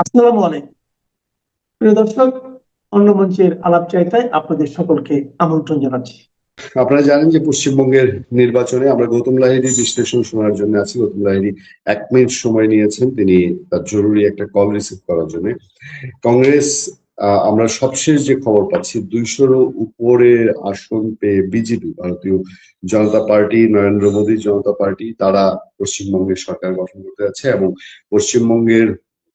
আসসালামু আলাইকুম প্রিয় দর্শক, অন্য মঞ্চের আলাপ চাইতায় আপনাদের সকলকে আমন্ত্রণ জানাচ্ছি। আপনারা জানেন যে পশ্চিমবঙ্গের নির্বাচনে আমরা গৌতম লাহিড়ীর বিশ্লেষণ শোনার জন্য আছি। গৌতম লাহিড়ী 1 মিনিট সময় নিয়েছেন তিনি তার জরুরি একটা কল রিসিভ করার জন্য। কংগ্রেস, আমরা সবশেষ যে খবর পাচ্ছি 200-র উপরে আসন পেয়ে বিজেপি, ভারতীয় জনতা পার্টি, নরেন্দ্র মোদী জনতা পার্টি, তারা পশ্চিমবঙ্গের সরকার গঠন করতে যাচ্ছে। এবং পশ্চিমবঙ্গের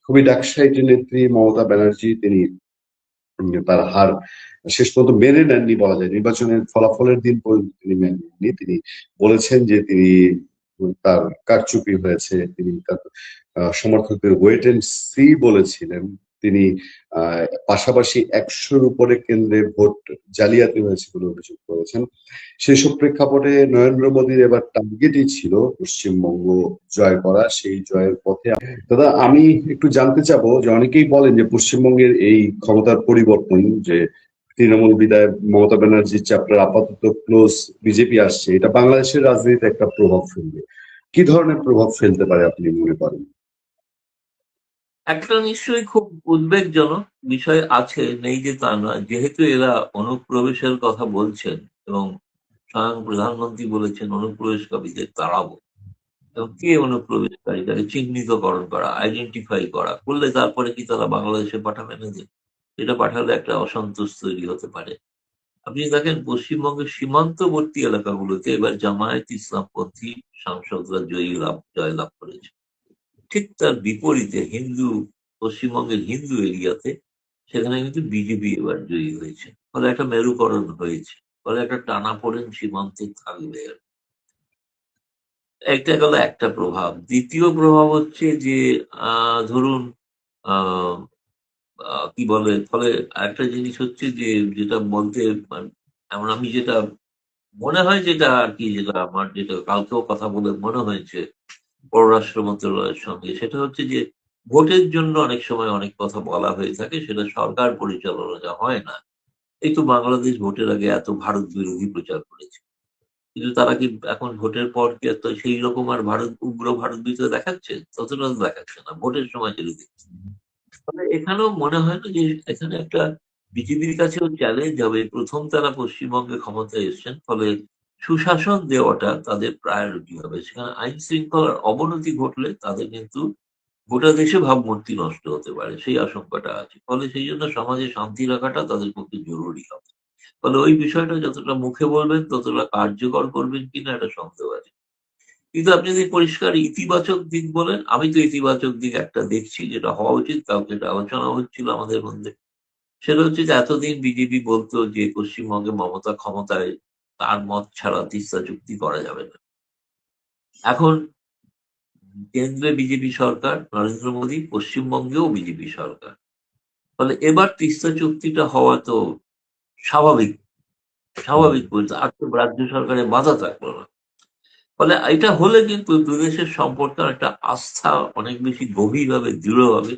খুবই ডাকসাইটি নেত্রী মমতা ব্যানার্জি, তিনি তার হার শেষ পর্যন্ত মেনে নেননি বলা যায়। নির্বাচনের ফলাফলের দিন পর্যন্ত তিনি মেনে নেননি। তিনি বলেছেন যে তিনি তার কারচুপি হয়েছে, তিনি তার সমর্থকদের ওয়েট এন্ড সি বলেছিলেন। তিনি পাশাপাশি 100-র উপরে কেন্দ্রে ভোট জালিয়াতি হয়েছে বলে অভিযোগ করেছেন। সেসব প্রেক্ষাপটে নরেন্দ্র মোদীর এবার টার্গেটই ছিল পশ্চিমবঙ্গ জয় করা। সেই জয়ের পথে দাদা, আমি একটু জানতে চাবো যে অনেকেই বলেন যে পশ্চিমবঙ্গের এই ক্ষমতার পরিবর্তন, যে তৃণমূল বিধায়ক মমতা ব্যানার্জির চ্যাপ্টার আপাতত ক্লোজ, বিজেপি আসছে, এটা বাংলাদেশের রাজনীতিতে একটা প্রভাব ফেলবে। কি ধরনের প্রভাব ফেলতে পারে আপনি মনে করেন? একটা নিশ্চয়ই খুব উদ্বেগজনক বিষয় আছে, নেই যে তা নয়। যেহেতু এরা অনুপ্রবেশের কথা বলছেন এবং স্বয়ং প্রধানমন্ত্রী বলেছেন অনুপ্রবেশকারীদের তাড়াবো, এবং কে অনুপ্রবেশকারী তাকে চিহ্নিতকরণ করা, আইডেন্টিফাই করা করলে তারপরে কি তারা বাংলাদেশে পাঠাবেন এদের? এটা পাঠালে একটা অসন্তোষ তৈরি হতে পারে। আপনি দেখেন পশ্চিমবঙ্গের সীমান্তবর্তী এলাকাগুলোতে এবার জামায়াত ইসলামপন্থী সাংসদরা জয়লাভ করেছে। ঠিক তার বিপরীতে পশ্চিমবঙ্গের হিন্দু এরিয়াতে সেখানে কিন্তু বিজেপি এবার জয়ী হয়েছে। ফলে একটা মেরুকরণ হয়েছে, ফলে একটা টানাপোড়েন সীমান্তে থাকবে। একটা গেল একটা প্রভাব। দ্বিতীয় প্রভাব হচ্ছে যে ধরুন আহ কি বলে, ফলে একটা জিনিস হচ্ছে যে যেটা বলতে এমন আমি যেটা মনে হয়, যেটা আর কি, যেটা আমার যেটা কালকেও কথা বলে মনে হয়েছে পররাষ্ট্র মন্ত্রণালয়ের সঙ্গে, সেটা হচ্ছে যে ভোটের জন্য অনেক সময় অনেক কথা বলা হয়ে থাকে, সেটা সরকার পরিচালনা যা হয় না। এই তো বাংলাদেশ ভোটের আগে এত ভারত বিরোধী প্রচার করেছে, কিন্তু তারা কি এখন ভোটের পর কি এত সেই রকম আর উগ্র ভারত বিরোধী দেখাচ্ছে? ততটা তো দেখাচ্ছে না, ভোটের সময় যেটা দেখছি। ফলে এখানেও মনে হয় না যে এখানে একটা বিজেপির কাছেও চ্যালেঞ্জ হবে। প্রথম তারা পশ্চিমবঙ্গে ক্ষমতায় এসেছেন, ফলে সুশাসন দেওয়াটা তাদের প্রায়োরিটি হবে। সেখানে আইন শৃঙ্খলার অবনতি ঘটলে তাদের কিন্তু গোটা দেশে ভাবমূর্তি নষ্ট হতে পারে, সেই আশঙ্কাটা আছে। ফলে সেই জন্য সমাজে শান্তি রাখাটা তাদের পক্ষে জরুরি হবে। ফলে ওই বিষয়টা যতটা মুখে বলবেন ততটা কার্যকর করবেন কিনা একটা সন্দেহ আছে। কিন্তু আপনি যদি পরিষ্কার ইতিবাচক দিক বলেন, আমি তো ইতিবাচক দিক একটা দেখছি, যেটা হওয়া উচিত। কাউকে এটা আলোচনা হচ্ছিল আমাদের মধ্যে, সেটা হচ্ছে যে এতদিন বিজেপি বলতো যে পশ্চিমবঙ্গে মমতা ক্ষমতায়, তার মত ছাড়া তিস্তা চুক্তি করা যাবে না। এখন কেন্দ্রে বিজেপি সরকার, নরেন্দ্র মোদী, পশ্চিমবঙ্গেও বিজেপি সরকার। ফলে এবার তিস্তা চুক্তিটা হওয়া তো স্বাভাবিক। স্বাভাবিক বলতে আর তো রাজ্য সরকারের বাধা থাকলো না। ফলে এটা হলে কিন্তু দুদেশের সম্পর্কের একটা আস্থা অনেক বেশি গভীরভাবে দৃঢ় হবে,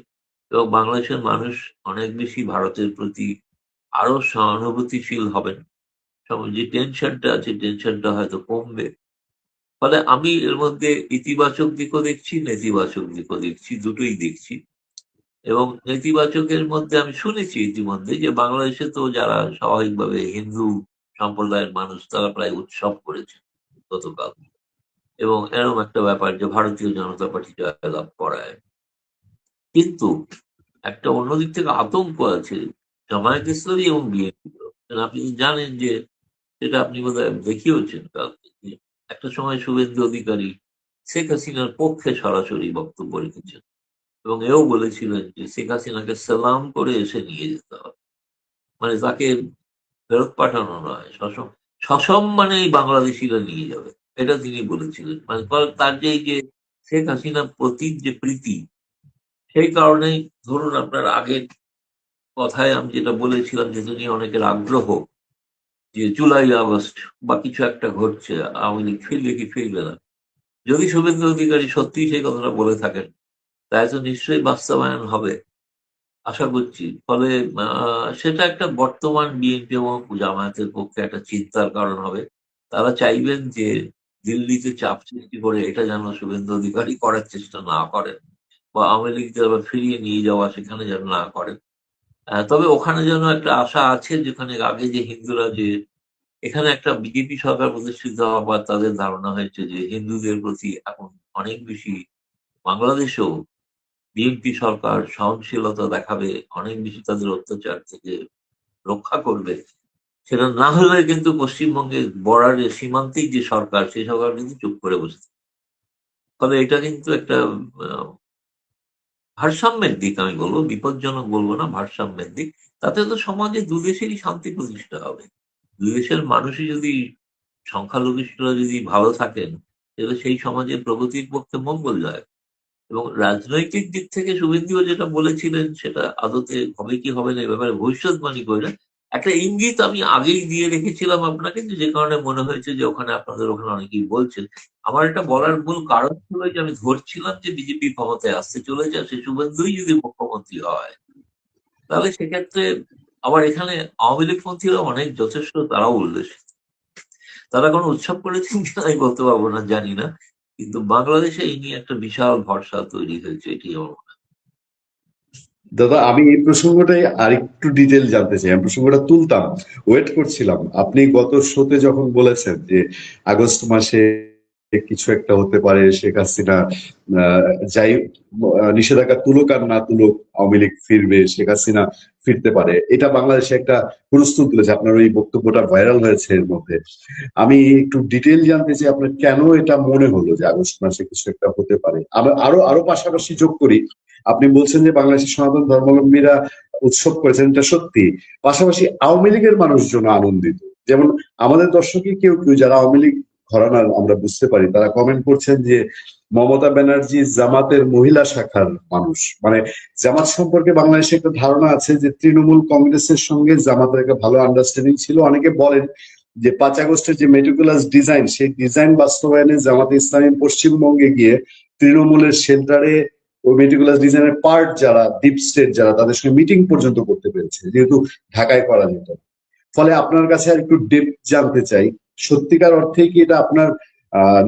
এবং বাংলাদেশের মানুষ অনেক বেশি ভারতের প্রতি আরো সহানুভূতিশীল হবেন। যে টেনশনটা আছে, টেনশনটা হয়তো কমবে। ফলে আমি এর মধ্যে ইতিবাচক দিকও দেখছি, নেতিবাচক দিকও দেখছি, দুটোই দেখছি। এবং নেতিবাচকের মধ্যে আমি শুনেছি ইতিমধ্যে যে বাংলাদেশে তো যারা স্বাভাবিকভাবে হিন্দু সম্প্রদায়ের মানুষ, তারা প্রায় উৎসব করেছে গতকাল। এবং এরকম একটা ব্যাপার যে ভারতীয় জনতা পার্টি জয়লাভ করায়। কিন্তু একটা অন্যদিক থেকে আতঙ্ক আছে জামায়াত ইসলামী এবং বিএনপি। আপনি জানেন যে, সেটা আপনি বোধহয় দেখিয়েওছেন কালকে, যে একটা সময় শুভেন্দু অধিকারী শেখ হাসিনার পক্ষে সরাসরি বক্তব্য রেখেছেন, এবং এও বলেছিলেন যে শেখ হাসিনাকে সালাম করে এসে নিয়ে যেতে হবে, মানে তাকে ফেরত পাঠানো নয়, সসম্মানে এই বাংলাদেশিরা নিয়ে যাবে, এটা তিনি বলেছিলেন। মানে তার যে এই যে শেখ হাসিনার প্রতি যে প্রীতি, সেই কারণেই ধরুন আপনার আগের কথায় আমি যেটা বলেছিলাম, যেটা নিয়ে অনেকের আগ্রহ, যে জুলাই আগস্ট বা কিছু একটা ঘটছে, আওয়ামী লীগ ফিরবে কি ফিরবে না। যদি শুভেন্দু অধিকারী সত্যি সেই কথাটা বলে থাকেন, তাই তো নিশ্চয়ই বাস্তবায়ন হবে, আশা করছি। ফলে সেটা একটা বর্তমান বিএনপি এবং জামায়াতের পক্ষে একটা চিন্তার কারণ হবে। তারা চাইবেন যে দিল্লিতে চাপ সৃষ্টি করে এটা যেন শুভেন্দু অধিকারী করার চেষ্টা না করেন। বা আওয়ামী লীগদের আবার ফিরিয়ে নিয়ে যাওয়া সেখানে যেন না করেন। তবে ওখানে যেন একটা আশা আছে, যেখানে আগে যে হিন্দুরা যে এখানে একটা বিজেপি সরকার প্রতিষ্ঠিত হওয়ার পর তাদের ধারণা হয়েছে যে হিন্দুদের প্রতি এখন অনেক বেশি বাংলাদেশেও বিএনপি সরকার সহনশীলতা দেখাবে, অনেক বেশি তাদের অত্যাচার থেকে রক্ষা করবে। সেটা না হলে কিন্তু পশ্চিমবঙ্গের বর্ডারের সীমান্তিক যে সরকার, সেই সরকার কিন্তু চুপ করে বসে থাকে। ফলে এটা কিন্তু একটা আহ, ভারসাম্যের দিক আমি বলবো, বিপজ্জনক বলবো না, ভারসাম্যের দিক। তাতে তো সমাজে দুদেশেরই শান্তি প্রতিষ্ঠা হবে। দুই দেশের মানুষই যদি, সংখ্যালঘিষ্ঠরা যদি ভালো থাকেন, তাহলে সেই সমাজের প্রগতির পক্ষে মঙ্গল যায়। এবং রাজনৈতিক দিক থেকে শুভেন্দুও যেটা বলেছিলেন সেটা আদতে হবে কি হবে না এ ব্যাপারে ভবিষ্যৎবাণী করে না। একটা ইঙ্গিত আমি আগেই দিয়ে রেখেছিলাম আপনাকে, যে কারণে মনে হয়েছে যে ওখানে আপনাদের ওখানে অনেকেই বলছেন। আমার এটা বলার মূল কারণ ছিল যে আমি ধরছিলাম যে বিজেপি ক্ষমতায় আসতে চলেছে, আর সে শুভেন্দুই যদি মুখ্যমন্ত্রী হয়, তাহলে সেক্ষেত্রে আবার এখানে আওয়ামী লীগপন্থীরা অনেক যথেষ্ট, তারাও উল্লেসিত। তারা কোনো উৎসব করেছেন কিনা আমি বলতে পারবো না, জানি না। কিন্তু বাংলাদেশে এই নিয়ে একটা বিশাল ভরসা তৈরি হয়েছে, এটি আমার মনে দাদা, আমি এই প্রসঙ্গটাই আরেকটু ডিটেল জানতে চাই। আমি প্রসঙ্গটা তুলতাম, ওয়েট করছিলাম। আপনি গত শোতে যখন বলেছেন যে আগস্ট মাসে কিছু একটা হতে পারে, শেখ হাসিনা আহ, যাই নিষেধাজ্ঞা তুলুক আর না তুলুক আওয়ামী লীগ ফিরবে, শেখ হাসিনা ফিরতে পারে, এটা বাংলাদেশে একটা হুলস্থুল তুলেছে। আপনার ওই বক্তব্যটা ভাইরাল হয়েছে এর মধ্যে। আমি একটু ডিটেল জানতে চাই আপনার কেন এটা মনে হলো যে আগস্ট মাসে কিছু একটা হতে পারে। আবার আরো আরো পাশাপাশি যোগ করি, আপনি বলছেন যে বাংলাদেশের সনাতন ধর্মাবলম্বীরা উৎসব করেছেন, এটা সত্যি। পাশাপাশি আওয়ামী লীগের মানুষজন আনন্দিত। যেমন আমাদের দর্শকই কেউ কেউ যারা আওয়ামী লীগ ঘরানার আমরা বুঝতে পারি, তারা কমেন্ট করছেন যে মমতা ব্যানার্জি জামাতের মহিলা শাখার মানুষ। মানে জামাত সম্পর্কে বাংলাদেশে একটা ধারণা আছে যে তৃণমূল কংগ্রেসের সঙ্গে জামাতের একটা ভালো আন্ডারস্ট্যান্ডিং ছিল। অনেকে বলেন যে 5 আগস্টের যে মেটিকুলাস ডিজাইন, সেই ডিজাইন বাস্তবায়নে জামাতে ইসলামী পশ্চিমবঙ্গে গিয়ে তৃণমূলের শেল্টারে ওই মেটিকুলাস ডিজাইনের পার্ট যারা, ডিপ স্টেট যারা, তাদের সঙ্গে মিটিং পর্যন্ত করতে পেরেছে, যেহেতু ঢাকায় করা যেত না। ফলে আপনার কাছে আর একটু ডেপথ জানতে চাই, সত্যিকার অর্থে কি এটা আপনার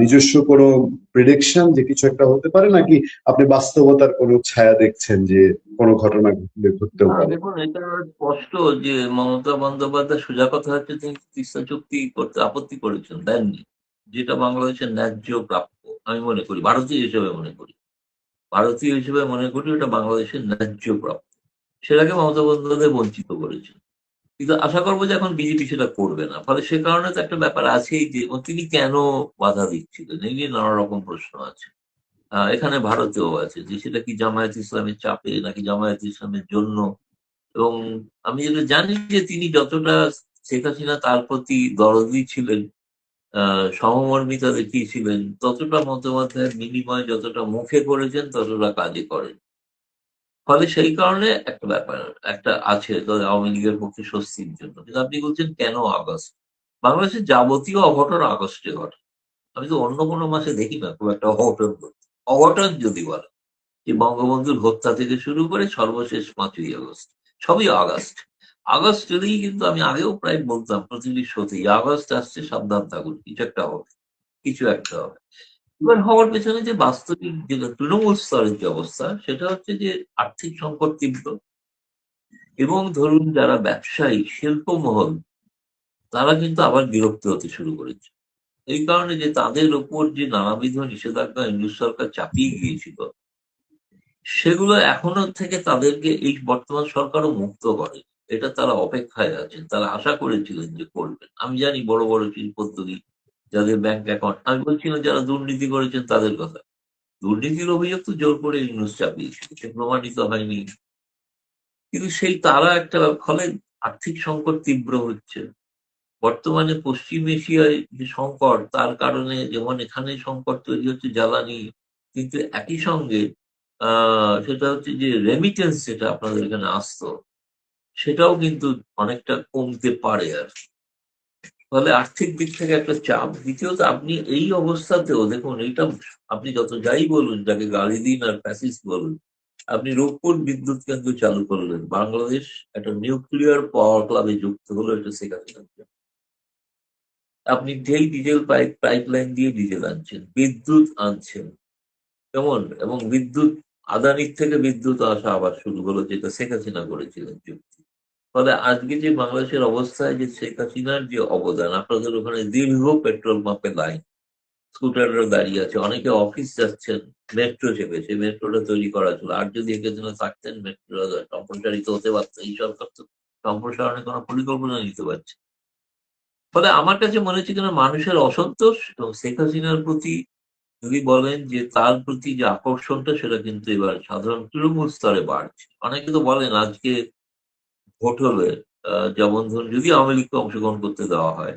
নিজস্ব কোনো প্রেডিকশন যে কিছু একটা হতে পারে, নাকি আপনি বাস্তবতার কোনো ছায়া দেখছেন যে কোনো ঘটনা ঘটলে ঘটতেও হয়। পারে? দেখুন, এটা স্পষ্ট যে মমতা বন্দ্যোপাধ্যায়, সোজা কথা হচ্ছে, তিনি তিস্তা চুক্তি করতে আপত্তি করেছেন, দেননি, যেটা বাংলাদেশের ন্যায্য প্রাপ্য। আমি মনে করি, ভারতীয় হিসেবে মনে করি, ভারতীয় হিসেবে মনে করি ওটা বাংলাদেশের ন্যায্য প্রাপ্য। সেটাকে মমতা বন্দ্যোপাধ্যায় বঞ্চিত করেছেন। কিন্তু আশা করবো যে এখন বিজেপি সেটা করবে না। ফলে সে কারণে তো একটা ব্যাপার আছেই যে তিনি কেন বাধা দিচ্ছিলেন, এই নিয়ে নানা রকম প্রশ্ন আছে। এখানে ভারতেও আছে যে সেটা কি জামায়াত ইসলামের চাপে নাকি জামায়াত ইসলামের জন্য। এবং আমি যেটা জানি যে তিনি যতটা শেখ হাসিনা তার প্রতি দরদি ছিলেন, সহমর্মিতা দেখিয়েছিলেন, ততটা মতবাদের বিনিময় যতটা মুখে করেছেন ততটা কাজে করেন। ফলে সেই কারণে একটা ব্যাপার একটা আছে তো আওয়ামী লীগের পক্ষে স্বস্তির জন্য। কিন্তু আপনি বলছেন কেন আগস্ট? বাংলাদেশের যাবতীয় অঘটন আগস্টে ঘটে। আমি তো অন্য কোনো মাসে দেখি না খুব একটা অঘটন ঘটতে। অঘটন যদি বলে যে বঙ্গবন্ধুর হত্যা থেকে শুরু করে সর্বশেষ 5ই আগস্ট, সবই আগস্ট। আগস্ট এলেই কিন্তু আমি আগেও প্রায় বলতাম প্রতিটি শোতেই, আগস্ট আসছে সাবধান থাকুন, কিছু একটা হবে, কিছু একটা হবে। এবার হওয়ার পেছনে যে বাস্তবিক যে তৃণমূল স্তরের যে অবস্থা, সেটা হচ্ছে যে আর্থিক সংকট তীব্র। এবং ধরুন যারা ব্যবসায়ী, শিল্পমহল, তারা কিন্তু আবার বিরক্ত হতে শুরু করেছে। এই কারণে যে তাদের ওপর যে নানাবিধ নিষেধাজ্ঞা ইংরেজ সরকার চাপিয়ে গিয়েছিল, সেগুলো এখনো থেকে তাদেরকে এই বর্তমান সরকারও মুক্ত করে। এটা তারা অপেক্ষায় আছেন, তারা আশা করেছিলেন যে করবেন। আমি জানি বড় বড় শিল্পোদ্যোগী যাদের ব্যাংক অ্যাকাউন্ট, আমি বলছি না যারা দুর্নীতি করেছেন তাদের কথা, দুর্নীতির অভিযোগ তো জোর করে ইউনুস চাপিয়েছিল, সে প্রমাণিত হয়নি। কিন্তু সেই তারা একটা, ফলে আর্থিক সংকট তীব্র হচ্ছে। বর্তমানে পশ্চিম এশিয়ায় যে সংকট, তার কারণে যেমন এখানে সংকট তৈরি হচ্ছে জ্বালানি, কিন্তু একই সঙ্গে সেটা হচ্ছে যে রেমিটেন্স যেটা আপনাদের এখানে আসতো, সেটাও কিন্তু অনেকটা কমতে পারে আর কি। ফলে আর্থিক দিক থেকে একটা চাপ। দ্বিতীয়ত আপনি এই অবস্থাতেও দেখুন, এইটা আপনি যত যাই বলুন, যাকে গালি দিন আর ফ্যাসিস্ট বলুন, আপনি রূপপুর বিদ্যুৎ কেন্দ্র চালু করলেন, বাংলাদেশ একটা নিউক্লিয়ার পাওয়ার ক্লাবে যুক্ত হলো, এটা শেখাতে। আপনি যেই ডিজেল পাইপলাইন দিয়ে ডিজেল আনছেন, বিদ্যুৎ আনছেন, কেমন, এবং বিদ্যুৎ আদানির থেকে বিদ্যুৎ আসা আবার শুরু হলো, যেটা শেখ হাসিনা করেছিলেন চুক্তি। ফলে আজকে যে বাংলাদেশের অবস্থায় যে শেখ হাসিনার যে অবদান, আপনাদের ওখানে দীর্ঘ পেট্রোল পাম্পে লাইন, স্কুটাররা দাঁড়িয়ে আছে, অনেকে অফিস যাচ্ছেন, মেট্রো চেপেছে, মেট্রোটা তৈরি করা ছিল। আর যদি একে দিনে থাকতেন, মেট্রো সম্প্রসারিত হতে পারত। এই সরকার তো সম্প্রসারণের কোনো পরিকল্পনা নিতে পারছে না। ফলে আমার কাছে মনে হচ্ছে কিনা মানুষের অসন্তোষ এবং শেখ হাসিনার প্রতি যদি বলেন যে তার প্রতি যে আকর্ষণটা, সেটা কিন্তু এবার সাধারণ তৃণমূল স্তরে বাড়ছে। অনেকে তো বলেন আজকে ভোট হলে যেমন ধরুন যদি আওয়ামী লীগকে অংশগ্রহণ করতে দেওয়া হয়,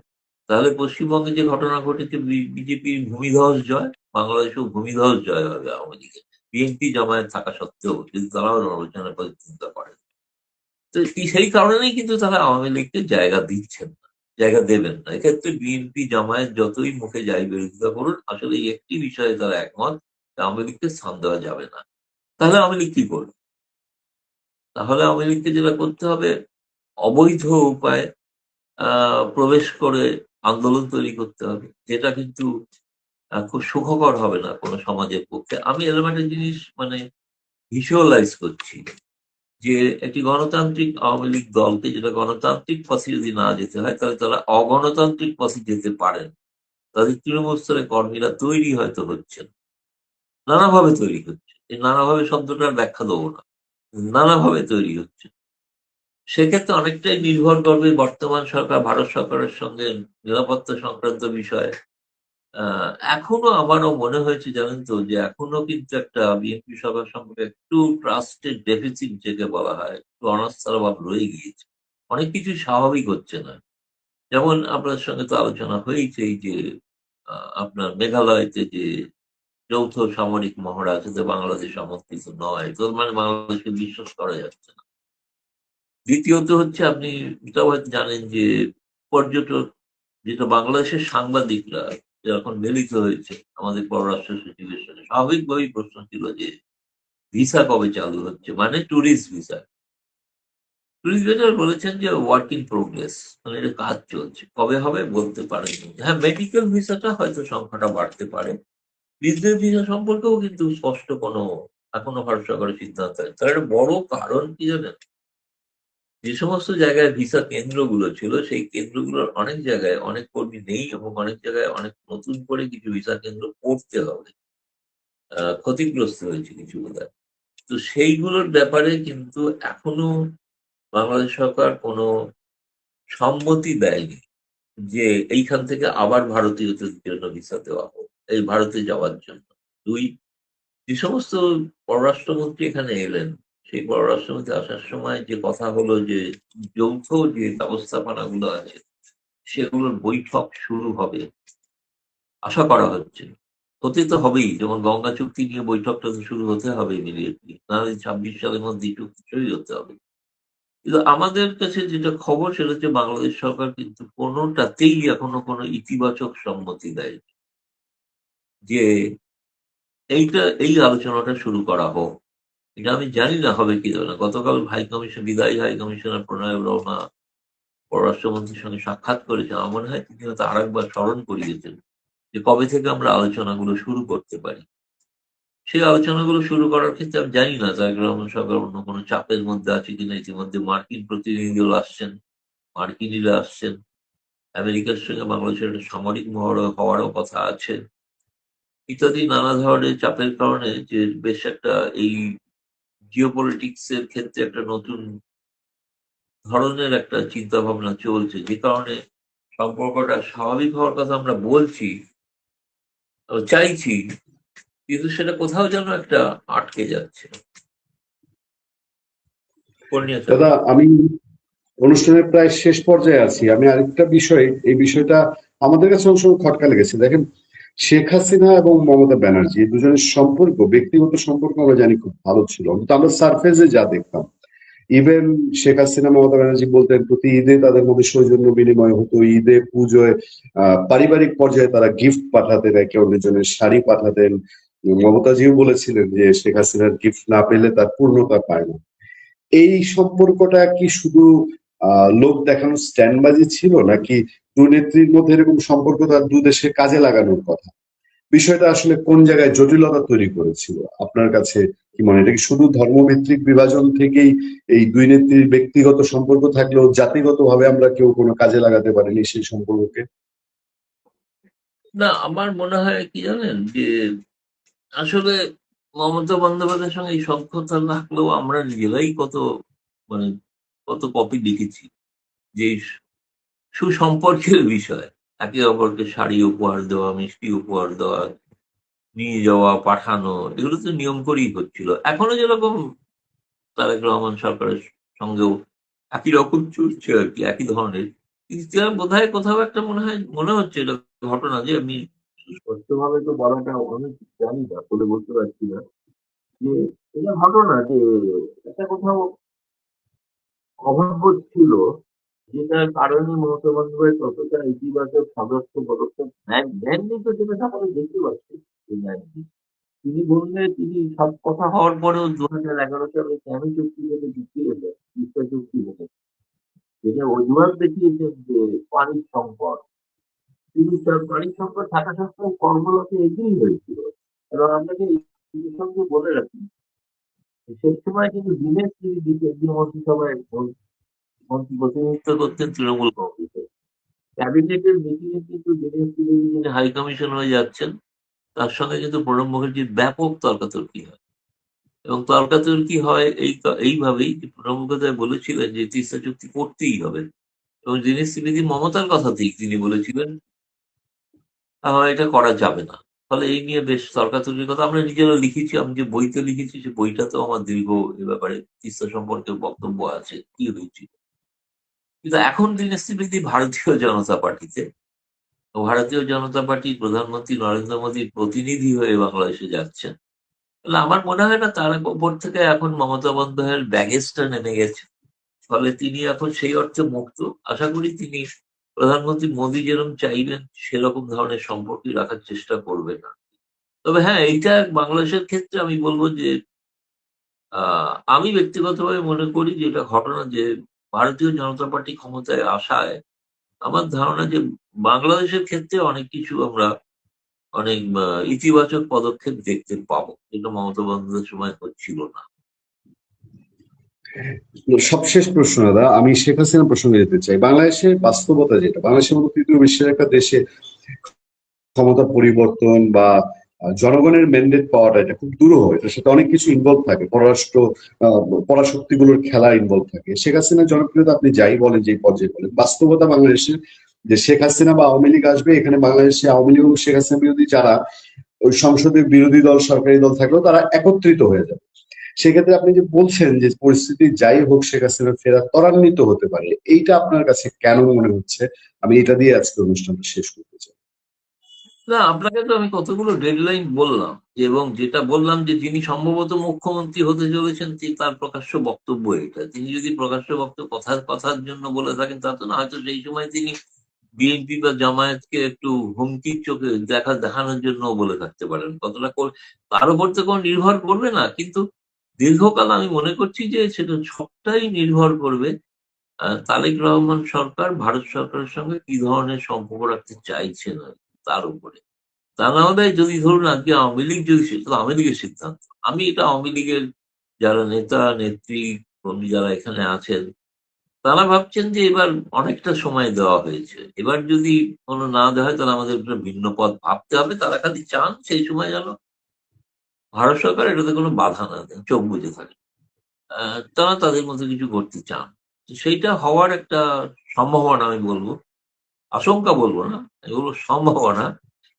তাহলে পশ্চিমবঙ্গে যে ঘটনা ঘটেছে, বিজেপির ভূমিধস জয়, বাংলাদেশেও ভূমিধস জয় হবে আওয়ামী লীগের। বিএনপি জামায়াত থাকা সত্ত্বেও যদি তারাও আলোচনার কথা চিন্তা করেন, তো সেই কারণেই কিন্তু তারা আওয়ামী লীগকে জায়গা দিচ্ছেন না, জায়গা দেবেন না। এক্ষেত্রে বিএনপি জামায়াত যতই মুখে যাই বিরোধিতা করুন, আসলে এই একটি বিষয়ে তারা একমত যে আওয়ামী লীগকে স্থান দেওয়া যাবে না। তাহলে আওয়ামী লীগ কি করবে? তাহলে আওয়ামী লীগকে যেটা করতে হবে, অবৈধ উপায়ে প্রবেশ করে আন্দোলন তৈরি করতে হবে, যেটা কিন্তু খুব সুখকর হবে না কোনো সমাজের পক্ষে। আমি এরকম একটা জিনিস মানে ভিজুয়ালাইজ করছি যে একটি গণতান্ত্রিক আওয়ামী লীগ দলকে, যেটা গণতান্ত্রিক পথে যদি না যেতে হয়, তাহলে তারা অগণতান্ত্রিক পথে যেতে পারেন। তাদের তৃণমূল স্তরে কর্মীরা তৈরি হয়তো হচ্ছেন, নানাভাবে তৈরি হচ্ছে। এই নানাভাবে শব্দটার ব্যাখ্যা দেবো না, নানাভাবে তৈরি হচ্ছে। সেক্ষেত্রে অনেকটাই নির্ভর করবে বর্তমান সরকার, ভারত সরকারের সঙ্গে নিরাপত্তা সংক্রান্ত বিষয়ে। এখনো আমারও মনে হয়েছে জানেন তো, যে এখনো কিন্তু একটা বিএনপি সরকার সম্পর্কে একটু ট্রাস্টের ডেফিসিট যেকে বলা হয়, একটু অনাস্থার অভাব রয়ে গিয়েছে। অনেক কিছু স্বাভাবিক হচ্ছে না। যেমন আপনার সঙ্গে তো আলোচনা হয়েছে এই যে আপনার মেঘালয়তে যে যৌথ সামরিক মহড়া আছে, যে বাংলাদেশ সমর্থিত নয়, তো মানে বাংলাদেশকে বিশ্বাস করা যাচ্ছে না। দ্বিতীয়ত হচ্ছে, আপনি এটাও হয়তো জানেন যে পর্যটক, যেটা বাংলাদেশের সাংবাদিকরা যখন মিলিত হয়েছে আমাদের পররাষ্ট্র সচিবের সঙ্গে, স্বাভাবিকভাবেই প্রশ্ন ছিল যে ভিসা কবে চালু হচ্ছে, মানে ট্যুরিস্ট ভিসা। ট্যুরিস্ট ভিসা বলেছেন যে ওয়ার্ক ইন প্রোগ্রেস, মানে এটা কাজ চলছে, কবে হবে বলতে পারেনি। হ্যাঁ, মেডিকেল ভিসাটা হয়তো সংখ্যাটা বাড়তে পারে। বিজনেস ভিসা সম্পর্কেও কিন্তু স্পষ্ট কোনো এখনো ভারত সরকারের সিদ্ধান্ত নেই। তার একটা বড় কারণ কি জানেন, যে সমস্ত জায়গায় ভিসা কেন্দ্রগুলো ছিল, সেই কেন্দ্রগুলোর অনেক জায়গায় অনেক কর্মী নেই, এবং অনেক জায়গায় অনেক নতুন করে কিছু ভিসা কেন্দ্র করতে হবে। ক্ষতিগ্রস্ত হয়েছে কিছু বোধহয়। তো সেইগুলোর ব্যাপারে কিন্তু এখনো বাংলাদেশ সরকার কোনো সম্মতি দেয়নি যে এইখান থেকে আবার ভারতীয়দের জন্য ভিসা দেওয়া হোক, এই ভারতে যাওয়ার জন্য। দুই, যে সমস্ত পররাষ্ট্রমন্ত্রী এখানে এলেন, সেই পররাষ্ট্রমন্ত্রী আসার সময় যে কথা হলো যে যৌথ যে ব্যবস্থাপনাগুলো আছে, সেগুলোর বৈঠক শুরু হবে আশা করা হচ্ছে। হতে তো হবেই, যেমন গঙ্গা চুক্তি নিয়ে বৈঠকটা তো শুরু হতে হবে ইমিডিয়েটলি, নাহলে 26 সালের মধ্যে এই চুক্তি সই হতে হবে। কিন্তু আমাদের কাছে যেটা খবর, সেটা হচ্ছে বাংলাদেশ সরকার কিন্তু কোনোটাতেই এখনো কোনো ইতিবাচক সম্মতি দেয় যে এই আলোচনাটা শুরু করা হোক। এটা আমি জানি না হবে কি হবে না। গতকাল বিদায়ী হাই কমিশনার প্রণয় রমা পররাষ্ট্রমন্ত্রীর সঙ্গে সাক্ষাৎ করেছেন। আমার মনে হয় তিনি হয়তো আরেকবার স্মরণ করিয়েছেন যে কবে থেকে আমরা আলোচনাগুলো শুরু করতে পারি। সেই আলোচনাগুলো শুরু করার ক্ষেত্রে আমি জানি না তারেক রহমান সরকার অন্য কোনো চাপের মধ্যে আছে কিনা। ইতিমধ্যে মার্কিন প্রতিনিধিগুলো আসছেন, মার্কিনিরা আসছেন, আমেরিকার সঙ্গে বাংলাদেশের একটা সামরিক মহড়া হওয়ারও কথা আছে, ইত্যাদি নানা ধরনের চাপের কারণে যে বেশ একটা এই জিওপলিটিক্স এর ক্ষেত্রে একটা নতুন ধরনের একটা চিন্তা ভাবনা চলছে, যে কারণে সম্পর্কটা স্বাভাবিক হওয়ার কথা আমরা বলছি, চাইছি, কিন্তু সেটা কোথাও যেন একটা আটকে যাচ্ছে। পূর্ণিয়া স্যার। দাদা, আমি অনুষ্ঠানের প্রায় শেষ পর্যায়ে আছি। আমি আরেকটা বিষয়, এই বিষয়টা আমাদের কাছে অনেক সময় খটকা লেগেছে। দেখেন, শেখ হাসিনা এবং মমতা ব্যানার্জি এই দুজনের সম্পর্ক, ব্যক্তিগত সম্পর্ক আমরা জানি খুব ভালো ছিল, অন্তত আমরা সারফেসে যা দেখতাম। ইভেন শেখ হাসিনা মমতা ব্যানার্জি বলতেন প্রতি ঈদে তাদের মধ্যে সৌজন্য বিনিময় হতো, ঈদে পুজোয় পারিবারিক পর্যায়ে তারা গিফট পাঠাতেন, একে অন্যজনের শাড়ি পাঠাতেন। মমতাজিও বলেছিলেন যে শেখ হাসিনার গিফট না পেলে তার পূর্ণতা পায় না। এই সম্পর্কটা কি শুধু লোক দেখানোর স্ট্যান্ডবাজি ছিল, নাকি দুই নেত্রীর মধ্যে এরকম সম্পর্ক তার দু দেশে কাজে লাগানোর কথা? বিষয়টা আসলে কোন জায়গায় জটিলতা তৈরি করেছিল আপনার কাছে কি মনে হয়? এটা কি শুধু ধর্মভিত্তিক বিভাজন থেকেই এই দুই নেত্রীর ব্যক্তিগত সম্পর্ক থাকলেও জাতিগতভাবে আমরা কেউ কোনো কাজে লাগাতে পারিনি সেই সম্পর্ককে? না, আমার মনে হয় কি জানেন যে আসলে মমতা বন্দ্যোপাধ্যায়ের সঙ্গে এই সখ্যতা রাখলেও আমরা নিজেরাই মানে কত কপি লিখেছি যে সুসম্পর্কের বিষয়, একে অপরকে শাড়ি উপহার দেওয়া, মিষ্টি উপহার দেওয়া, নিয়ে যাওয়া, পাঠানো, এগুলো তো নিয়ম করেই হচ্ছিল। এখনো যেরকম তারেক রহমান সরকারের সঙ্গেও একই রকম চলছে আর কি, একই ধরনের। কিন্তু বোধহয় কোথাও একটা মনে হচ্ছে এটা ঘটনা যে আমি স্পষ্টভাবে তো বলাটা অনেক জানি না, বলে বলতে পারছি না যে এটা ঘটনা যে একটা কোথাও অভাববোধ ছিল, যেটার কারণে মমতা বন্দ্যোপাধ্যায় ততটা ইতিবাচক সদস্য পদক্ষেপ নেননি, তো সেটা সকলে দেখতে পাচ্ছি যে নেননি। তিনি বললে তিনি সব কথা হওয়ার পরেও 2011 সালে কেন চুক্তি থেকে পিছিয়ে এলেন, তিস্তা চুক্তি থেকে, যেটা অজুহাত দেখিয়েছেন যে পানির সংকট। তিনি তার পানির সংকট থাকা সত্ত্বেও কর্মরত এগিয়ে হয়েছিল। এবং আপনাকে এই সঙ্গে বলে রাখি, সেই সময় কিন্তু দিনের তিনি কেন্দ্রীয় মন্ত্রিসভায় মন্ত্রী প্রতিনিধিত্ব করতেন তৃণমূল কংগ্রেসের। ক্যাবিনেটের মিটিং এ কিন্তু দিনের তিনি যিনি হাই কমিশন হয়ে যাচ্ছেন, তার সঙ্গে কিন্তু প্রণব মুখার্জির ব্যাপক তর্কাতর্কি হয়। এবং তর্কাতর্কি হয় এইভাবেই যে প্রণব মুখোপাধ্যায় বলেছিলেন যে তিস্তা চুক্তি করতেই হবে, এবং দীনেশ ত্রিবেদী মমতার কথাতেই তিনি বলেছিলেন এটা করা যাবে না। ফলে এই নিয়ে বেশ তর্কাতর্কির কথা আমরা নিজেরা লিখেছি। আমি যে বইতে লিখেছি সে বইটাতেও আমার দীর্ঘ এ ব্যাপারে তিস্তা সম্পর্কে বক্তব্য আছে, কি হয়েছিল। কিন্তু এখন দীনেশ ত্রিবেদী ভারতীয় জনতা পার্টিতে, ভারতীয় জনতা পার্টির প্রধানমন্ত্রী নরেন্দ্র মোদীর প্রতিনিধি হয়ে বাংলাদেশে যাচ্ছেন। তাহলে আমার মনে হয় না তার উপর থেকে এখন মমতা বন্দ্যোপাধ্যায়ের ব্যাগেজটা নেমে গেছে। ফলে তিনি এখন সেই অর্থে মুক্ত। আশা করি তিনি প্রধানমন্ত্রী মোদী যেরকম চাইবেন সেরকম ধরনের সম্পর্কই রাখার চেষ্টা করবেন না। তবে হ্যাঁ, এইটা বাংলাদেশের ক্ষেত্রে আমি বলবো যে আমি ব্যক্তিগতভাবে মনে করি যে এটা ঘটনা যে ভারতীয় জনতা পার্টি ক্ষমতায় আসায় আমার ধারণা যে বাংলাদেশের ক্ষেত্রে অনেক কিছু আমরা অনেক ইতিবাচক পদক্ষেপ দেখতে পাবো, যেটা মমতা বন্দ্যোপাধ্যায়ের সময় হচ্ছিল না। সবশেষ প্রশ্ন দাদা, আমি শেখ হাসিনা প্রসঙ্গে যেতে চাই। বাংলাদেশের বাস্তবতা যেটা, বাংলাদেশের মতো তৃতীয় বিশ্বের একটা দেশে ক্ষমতা পরিবর্তন বা জনগণের ম্যান্ডেট পাওয়াটা এটা খুব দুরূহ। এটার সাথে অনেক কিছু ইনভলভ থাকে, আহ, পরাশক্তিগুলোর খেলা ইনভলভ থাকে। শেখ হাসিনার জনপ্রিয়তা আপনি যাই বলেন, যেই পর্যায়ে বলেন, বাস্তবতা বাংলাদেশের যে শেখ হাসিনা বা আওয়ামী লীগ আসবে, এখানে বাংলাদেশে আওয়ামী লীগ এবং শেখ হাসিনা বিরোধী যারা ওই সংসদে বিরোধী দল সরকারি দল থাকলেও তারা একত্রিত হয়ে যাবে। সেক্ষেত্রে আপনি যে বলছেন যে পরিস্থিতি যাই হোক শেখ হাসিনা ফেরা ত্বরান্বিত হতে পারে, এইটা আপনার কাছে কেন মনে হচ্ছে? আমি এটা দিয়ে আজকে অনুষ্ঠানটা শেষ করতে চাই। না, আপনাকে তো আমি কতগুলো ডেডলাইন বললাম, এবং যেটা বললাম যে যিনি সম্ভবত মুখ্যমন্ত্রী হতে চলেছেন তার প্রকাশ্য বক্তব্য এটা। তিনি যদি প্রকাশ্য বক্তব্য কথার কথার জন্য বলে থাকেন তা তো না, হয়তো সেই সময় তিনি বিএনপি বা জামায়াতকে একটু হুমকির চোখে দেখানোর জন্য বলে থাকতে পারেন। তার উপর তো কোনো নির্ভর করবে না, কিন্তু দীর্ঘকাল আমি মনে করছি যে সেটা সবটাই নির্ভর করবে তারেক রহমান সরকার ভারত সরকারের সঙ্গে কি ধরনের সম্পর্ক রাখতে চাইছেন তার উপরে। তা না হলে যদি ধরুন আজকে আওয়ামী লীগ যদি আওয়ামী লীগের সিদ্ধান্ত, আমি এটা আওয়ামী লীগের যারা নেতা নেত্রী কর্মী যারা এখানে আছেন তারা ভাবছেন যে এবার অনেকটা সময় দেওয়া হয়েছে, এবার যদি কোনো না দেওয়া হয় তাহলে আমাদের একটা ভিন্ন পথ ভাবতে হবে। তারা খালি চান সেই সময় যেন ভারত সরকার এটাতে কোনো বাধা না দেন, চোখ বুজে থাকে। তারা তাদের মতো কিছু করতে চান। তো সেইটা হওয়ার একটা সম্ভাবনা আমি বলবো, আশঙ্কা বলবো না, আমি বলবো সম্ভাবনা।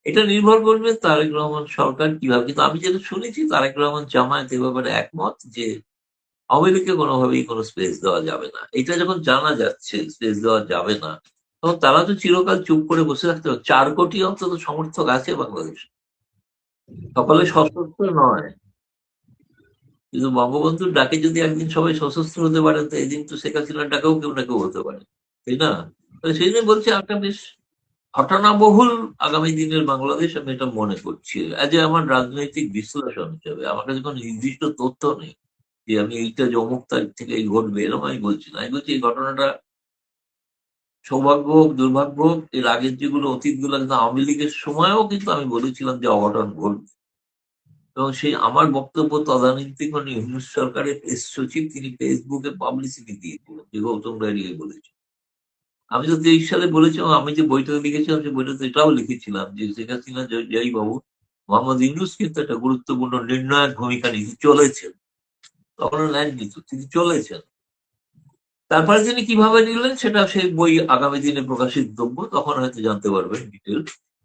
এটা নির্ভর করবে তারেক রহমান সরকার কিভাবে। কিন্তু আমি যেটা শুনেছি তারেক রহমান জামায়াত এ ব্যাপারে একমত যে আওয়ামী লীগকে কোনোভাবেই কোনো স্পেস দেওয়া যাবে না। এটা যখন জানা যাচ্ছে স্পেস দেওয়া যাবে না, তখন তারা তো চিরকাল চুপ করে বসে থাকতে হবে। 4 কোটি অন্তত সমর্থক আছে বাংলাদেশে, সকলে সশস্ত্র নয়। কিন্তু বঙ্গবন্ধুর ডাকে যদি একদিন সবাই সশস্ত্র হতে পারে, তো এদিন তো শেখ হাসিনার ডাকেও কেউ না কেউ হতে পারে, তাই না? তো সেই জন্য বলছি একটা বেশ ঘটনাবহুল আগামী দিনের বাংলাদেশ আমি এটা মনে করছি। আজ আমার রাজনৈতিক বিশ্লেষণ হিসেবে আমার কাছে কোনো নির্দিষ্ট তথ্য নেই যে আমি এইটা যে অমুক তারিখ থেকে এই ঘটবে, এরকম আমি বলছি না। আমি বলছি এই ঘটনাটা সৌভাগ্য হোক দুর্ভাগ্য হোক, এর আগের যেগুলো অতীতগুলো কিন্তু আওয়ামী লীগের সময়ও কিন্তু আমি বলেছিলাম যে অঘটন ঘটবে, এবং সেই আমার বক্তব্য তদানীন্তন ইউনূস সরকারের প্রেস সচিব তিনি ফেসবুকে পাবলিসিটি দিয়েছিলেন যে গৌতম রায় বলেছে। আমি তো 23 সালে বলেছিলাম, আমি যে বইটা লিখেছিলাম সেই বইটাতে এটাও লিখেছিলাম যে শেখ হাসিনা জয়ী বাবু মোহাম্মদ ইউনূস কিন্তু একটা গুরুত্বপূর্ণ নির্ণায়ক ভূমিকা নিতে চলেছেন। তখন নেননি তো, তিনি চলেছেন। তারপরে তিনি কিভাবে নিলেন সেটা সেই বই আগামী দিনে প্রকাশিতব্য, তখন হয়তো জানতে পারবেন ডিটেল।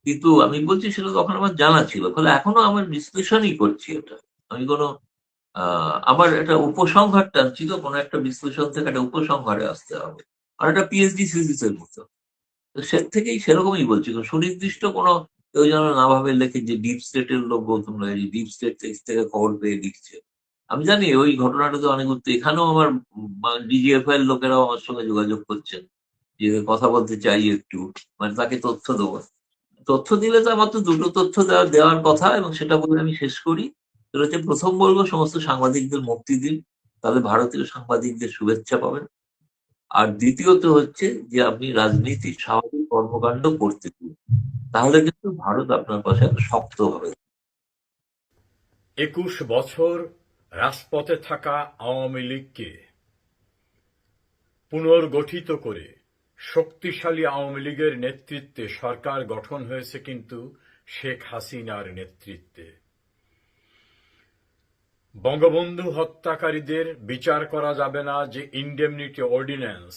কিন্তু আমি বলছি সেটা তখন আমার জানা ছিল, ফলে এখনো আমার বিশ্লেষণই করছি এটা। আমি কোনো আমার একটা উপসংহার টানছি, তো কোনো একটা বিশ্লেষণ থেকে একটা উপসংহারে আসতে হবে। আর একটা পিএইচডি থিসিস এর মতো। তো সে থেকেই সেরকমই বলছি, সুনির্দিষ্ট কোনো কেউ যেন না ভাবে লেখে যে ডিপ স্টেটের লোক গৌতম রায় ডিপ স্টেট থেকে খবর পেয়ে লিখছে। আমি জানি ওই ঘটনাটা তো অনেক উঠতে, এখানেও আমার ডিজিএফআই এর লোকেরাও আমার সঙ্গে যোগাযোগ করছেন যে কথা বলতে চাই একটু, মানে তাকে তথ্য দেবো। তথ্য দিলে তো আমার তো দুটো তথ্য দেওয়ার কথা, এবং সেটা বলে আমি শেষ করি। সেটা হচ্ছে, প্রথম বলবো সমস্ত সাংবাদিকদের মুক্তি দিন, তাহলে ভারতীয় সাংবাদিকদের শুভেচ্ছা পাবেন। আর দ্বিতীয়ত হচ্ছে যে আপনি রাজনীতির স্বাভাবিক কর্মকাণ্ড করতে দিন, তাহলে কিন্তু ভারত আপনার পাশে এত শক্ত হবে। ২১ বছর রাজপথে থাকা আওয়ামী লীগকে পুনর্গঠিত করে শক্তিশালী আওয়ামী লীগের নেতৃত্বে সরকার গঠন হয়েছে কিন্তু শেখ হাসিনার নেতৃত্বে। বঙ্গবন্ধু হত্যাকারীদের বিচার করা যাবে না যে ইনডেমনিটি অর্ডিন্যান্স,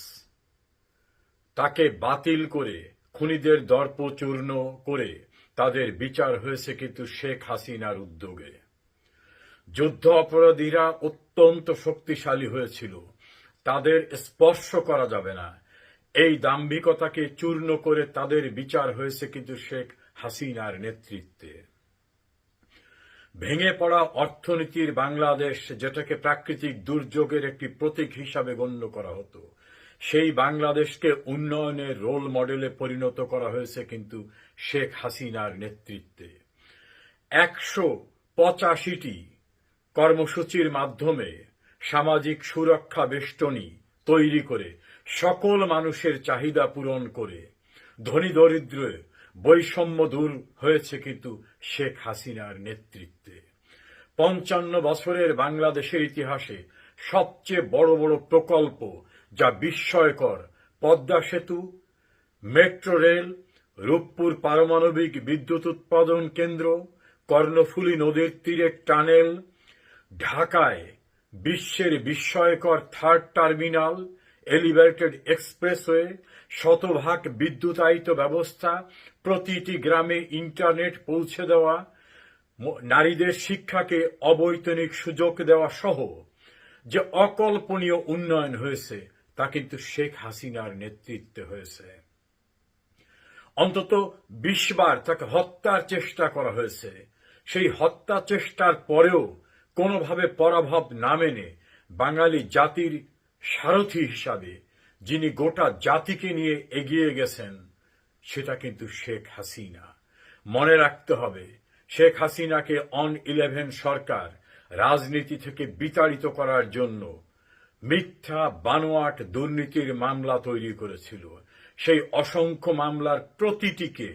তাকে বাতিল করে খুনিদের দর্পচূর্ণ করে তাদের বিচার হয়েছে কিন্তু শেখ হাসিনার উদ্যোগে। যুদ্ধ অপরাধীরা অত্যন্ত শক্তিশালী হয়েছিল, তাদের স্পর্শ করা যাবে না, এই দাম্ভিকতাকে চূর্ণ করে তাদের বিচার হয়েছে কিন্তু শেখ হাসিনার নেতৃত্বে। ভেঙে পড়া অর্থনীতির বাংলাদেশ, যেটাকে প্রাকৃতিক দুর্যোগের একটি প্রতীক হিসাবে গণ্য করা হতো, সেই বাংলাদেশকে উন্নয়নের রোল মডেলে পরিণত করা হয়েছে কিন্তু শেখ হাসিনার নেতৃত্বে। ১৮৫টি কর্মসূচির মাধ্যমে সামাজিক সুরক্ষা বেষ্টনী তৈরি করে সকল মানুষের চাহিদা পূরণ করে ধনী দরিদ্র বৈষম্য দূর হয়েছে কিন্তু শেখ হাসিনার নেতৃত্বে। ৫৫ বছরের বাংলাদেশের ইতিহাসে সবচেয়ে বড় বড় প্রকল্প যা বিস্ময়কর, পদ্মা সেতু, মেট্রো রেল, রূপপুর পারমাণবিক বিদ্যুৎ উৎপাদন কেন্দ্র, কর্ণফুলী নদীর তীরে টানেল, ঢাকায় বিশ্বের বিস্ময়কর থার্ড টার্মিনাল, এলিভেটেড এক্সপ্রেসওয়ে, শতভাগ বিদ্যুতায়িত ব্যবস্থা, প্রতিটি গ্রামে ইন্টারনেট পৌঁছে দেওয়া, নারীদের শিক্ষাকে অবৈতনিক সুযোগ দেওয়া সহ যে অকল্পনীয় উন্নয়ন হয়েছে তা কিন্তু শেখ হাসিনার নেতৃত্বে হয়েছে। অন্তত ২০ বার তাকে হত্যার চেষ্টা করা হয়েছে। সেই হত্যা চেষ্টার পরেও কোনোভাবে পরাভব না মেনে বাঙালি জাতির সারথি হিসাবে যিনি গোটা জাতিকে নিয়ে এগিয়ে গেছেন, সেটা কিন্তু শেখ হাসিনা। মনে রাখতে হবে, শেখ হাসিনাকে অন 11 সরকার রাজনীতি থেকে বিতাড়িত করার জন্য মিথ্যা বানোয়াট দুর্নীতির মামলা তৈরি করেছিল। সেই অসংখ্য মামলার প্রতিটিকে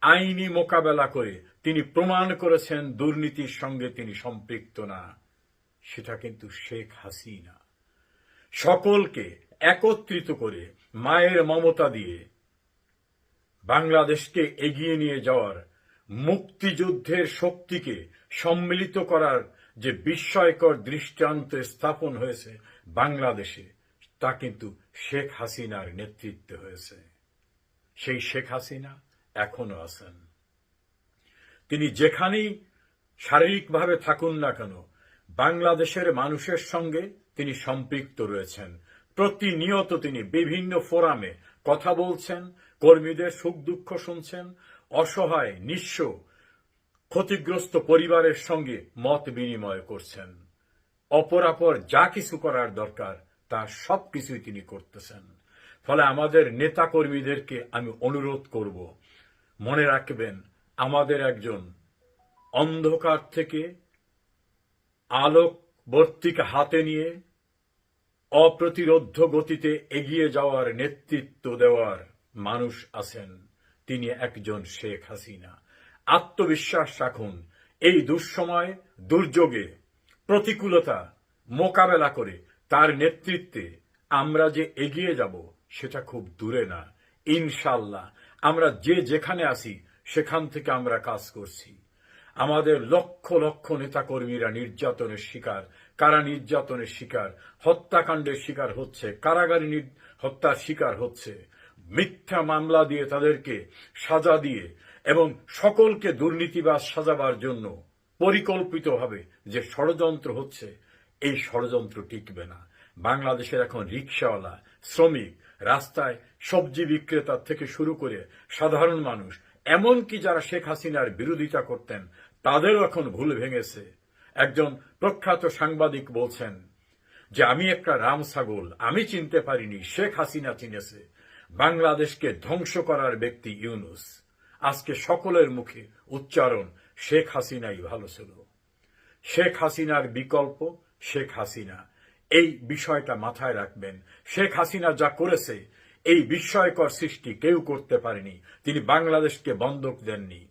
আইনি মোকাবেলা করে তিনি প্রমাণ করেছেন দুর্নীতির সঙ্গে তিনি সম্পৃক্ত না। সেটা কিন্তু শেখ হাসিনা। সকলকে একত্রিত করে মায়ের মমতা দিয়ে বাংলাদেশকে এগিয়ে নিয়ে যাওয়ার, মুক্তিযুদ্ধের শক্তিকে সম্মিলিত করার যে বিস্ময়কর দৃষ্টান্ত স্থাপন হয়েছে বাংলাদেশে, তা কিন্তু শেখ হাসিনার নেতৃত্বে হয়েছে। সেই শেখ হাসিনা এখনো আছেন। তিনি যেখানেই শারীরিকভাবে থাকুন না কেন, বাংলাদেশের মানুষের সঙ্গে তিনি সম্পৃক্ত রয়েছেন। প্রতিনিয়ত তিনি বিভিন্ন ফোরামে কথা বলছেন, কর্মীদের সুখ দুঃখ শুনছেন, অসহায় নিঃস্ব ক্ষতিগ্রস্ত পরিবারের সঙ্গে মত বিনিময় করছেন। অপরাপর যা কিছু করার দরকার তা সবকিছুই তিনি করতেছেন। ফলে আমাদের নেতা কর্মীদেরকে আমি অনুরোধ করব, মনে রাখবেন, আমাদের একজন অন্ধকার থেকে আলোকবর্তিকা হাতে নিয়ে অপ্রতিরোধ্য গতিতে এগিয়ে যাওয়ার, নেতৃত্ব দেওয়ার মানুষ আছেন, তিনি একজন শেখ হাসিনা। আত্মবিশ্বাস রাখুন, এই দুঃসময়, দুর্যোগে, প্রতিকূলতা মোকাবেলা করে তার নেতৃত্বে আমরা যে এগিয়ে যাব সেটা খুব দূরে না। ইনশাআল্লাহ আমরা যে যেখানে আছি সেখান থেকে আমরা কাজ করছি। আমাদের লক্ষ লক্ষ নেতাকর্মীরা নির্যাতনের শিকার, কারা নির্যাতনের শিকার, হত্যাকাণ্ডের শিকার হচ্ছে, কারাগারে হত্যার শিকার হচ্ছে। মিথ্যা মামলা দিয়ে তাদেরকে সাজা দিয়ে এবং সকলকে দুর্নীতিবাজ সাজাবার জন্য পরিকল্পিতভাবে যে ষড়যন্ত্র হচ্ছে, এই ষড়যন্ত্র টিকবে না। বাংলাদেশের এখন রিকশাওয়ালা, শ্রমিক, রাস্তায় সবজি বিক্রেতার থেকে শুরু করে সাধারণ মানুষ, এমনকি যারা শেখ হাসিনার বিরোধিতা করতেন, তাদেরও এখন ভুল ভেঙেছে। একজন প্রখ্যাত সাংবাদিক বলছেন যে আমি একটা রাম ছাগল, আমি চিনতে পারিনি, শেখ হাসিনা চিনেছে। বাংলাদেশকে ধ্বংস করার ব্যক্তি ইউনূস। আজকে সকলের মুখে উচ্চারণ শেখ হাসিনাই ভালো ছিল। শেখ হাসিনার বিকল্প শেখ হাসিনা, এই বিষয়টা মাথায় রাখবেন। শেখ হাসিনা যা করেছে, এই বিস্ময়কর সৃষ্টি কেউ করতে পারেনি। তিনি বাংলাদেশকে বন্ধক দেননি,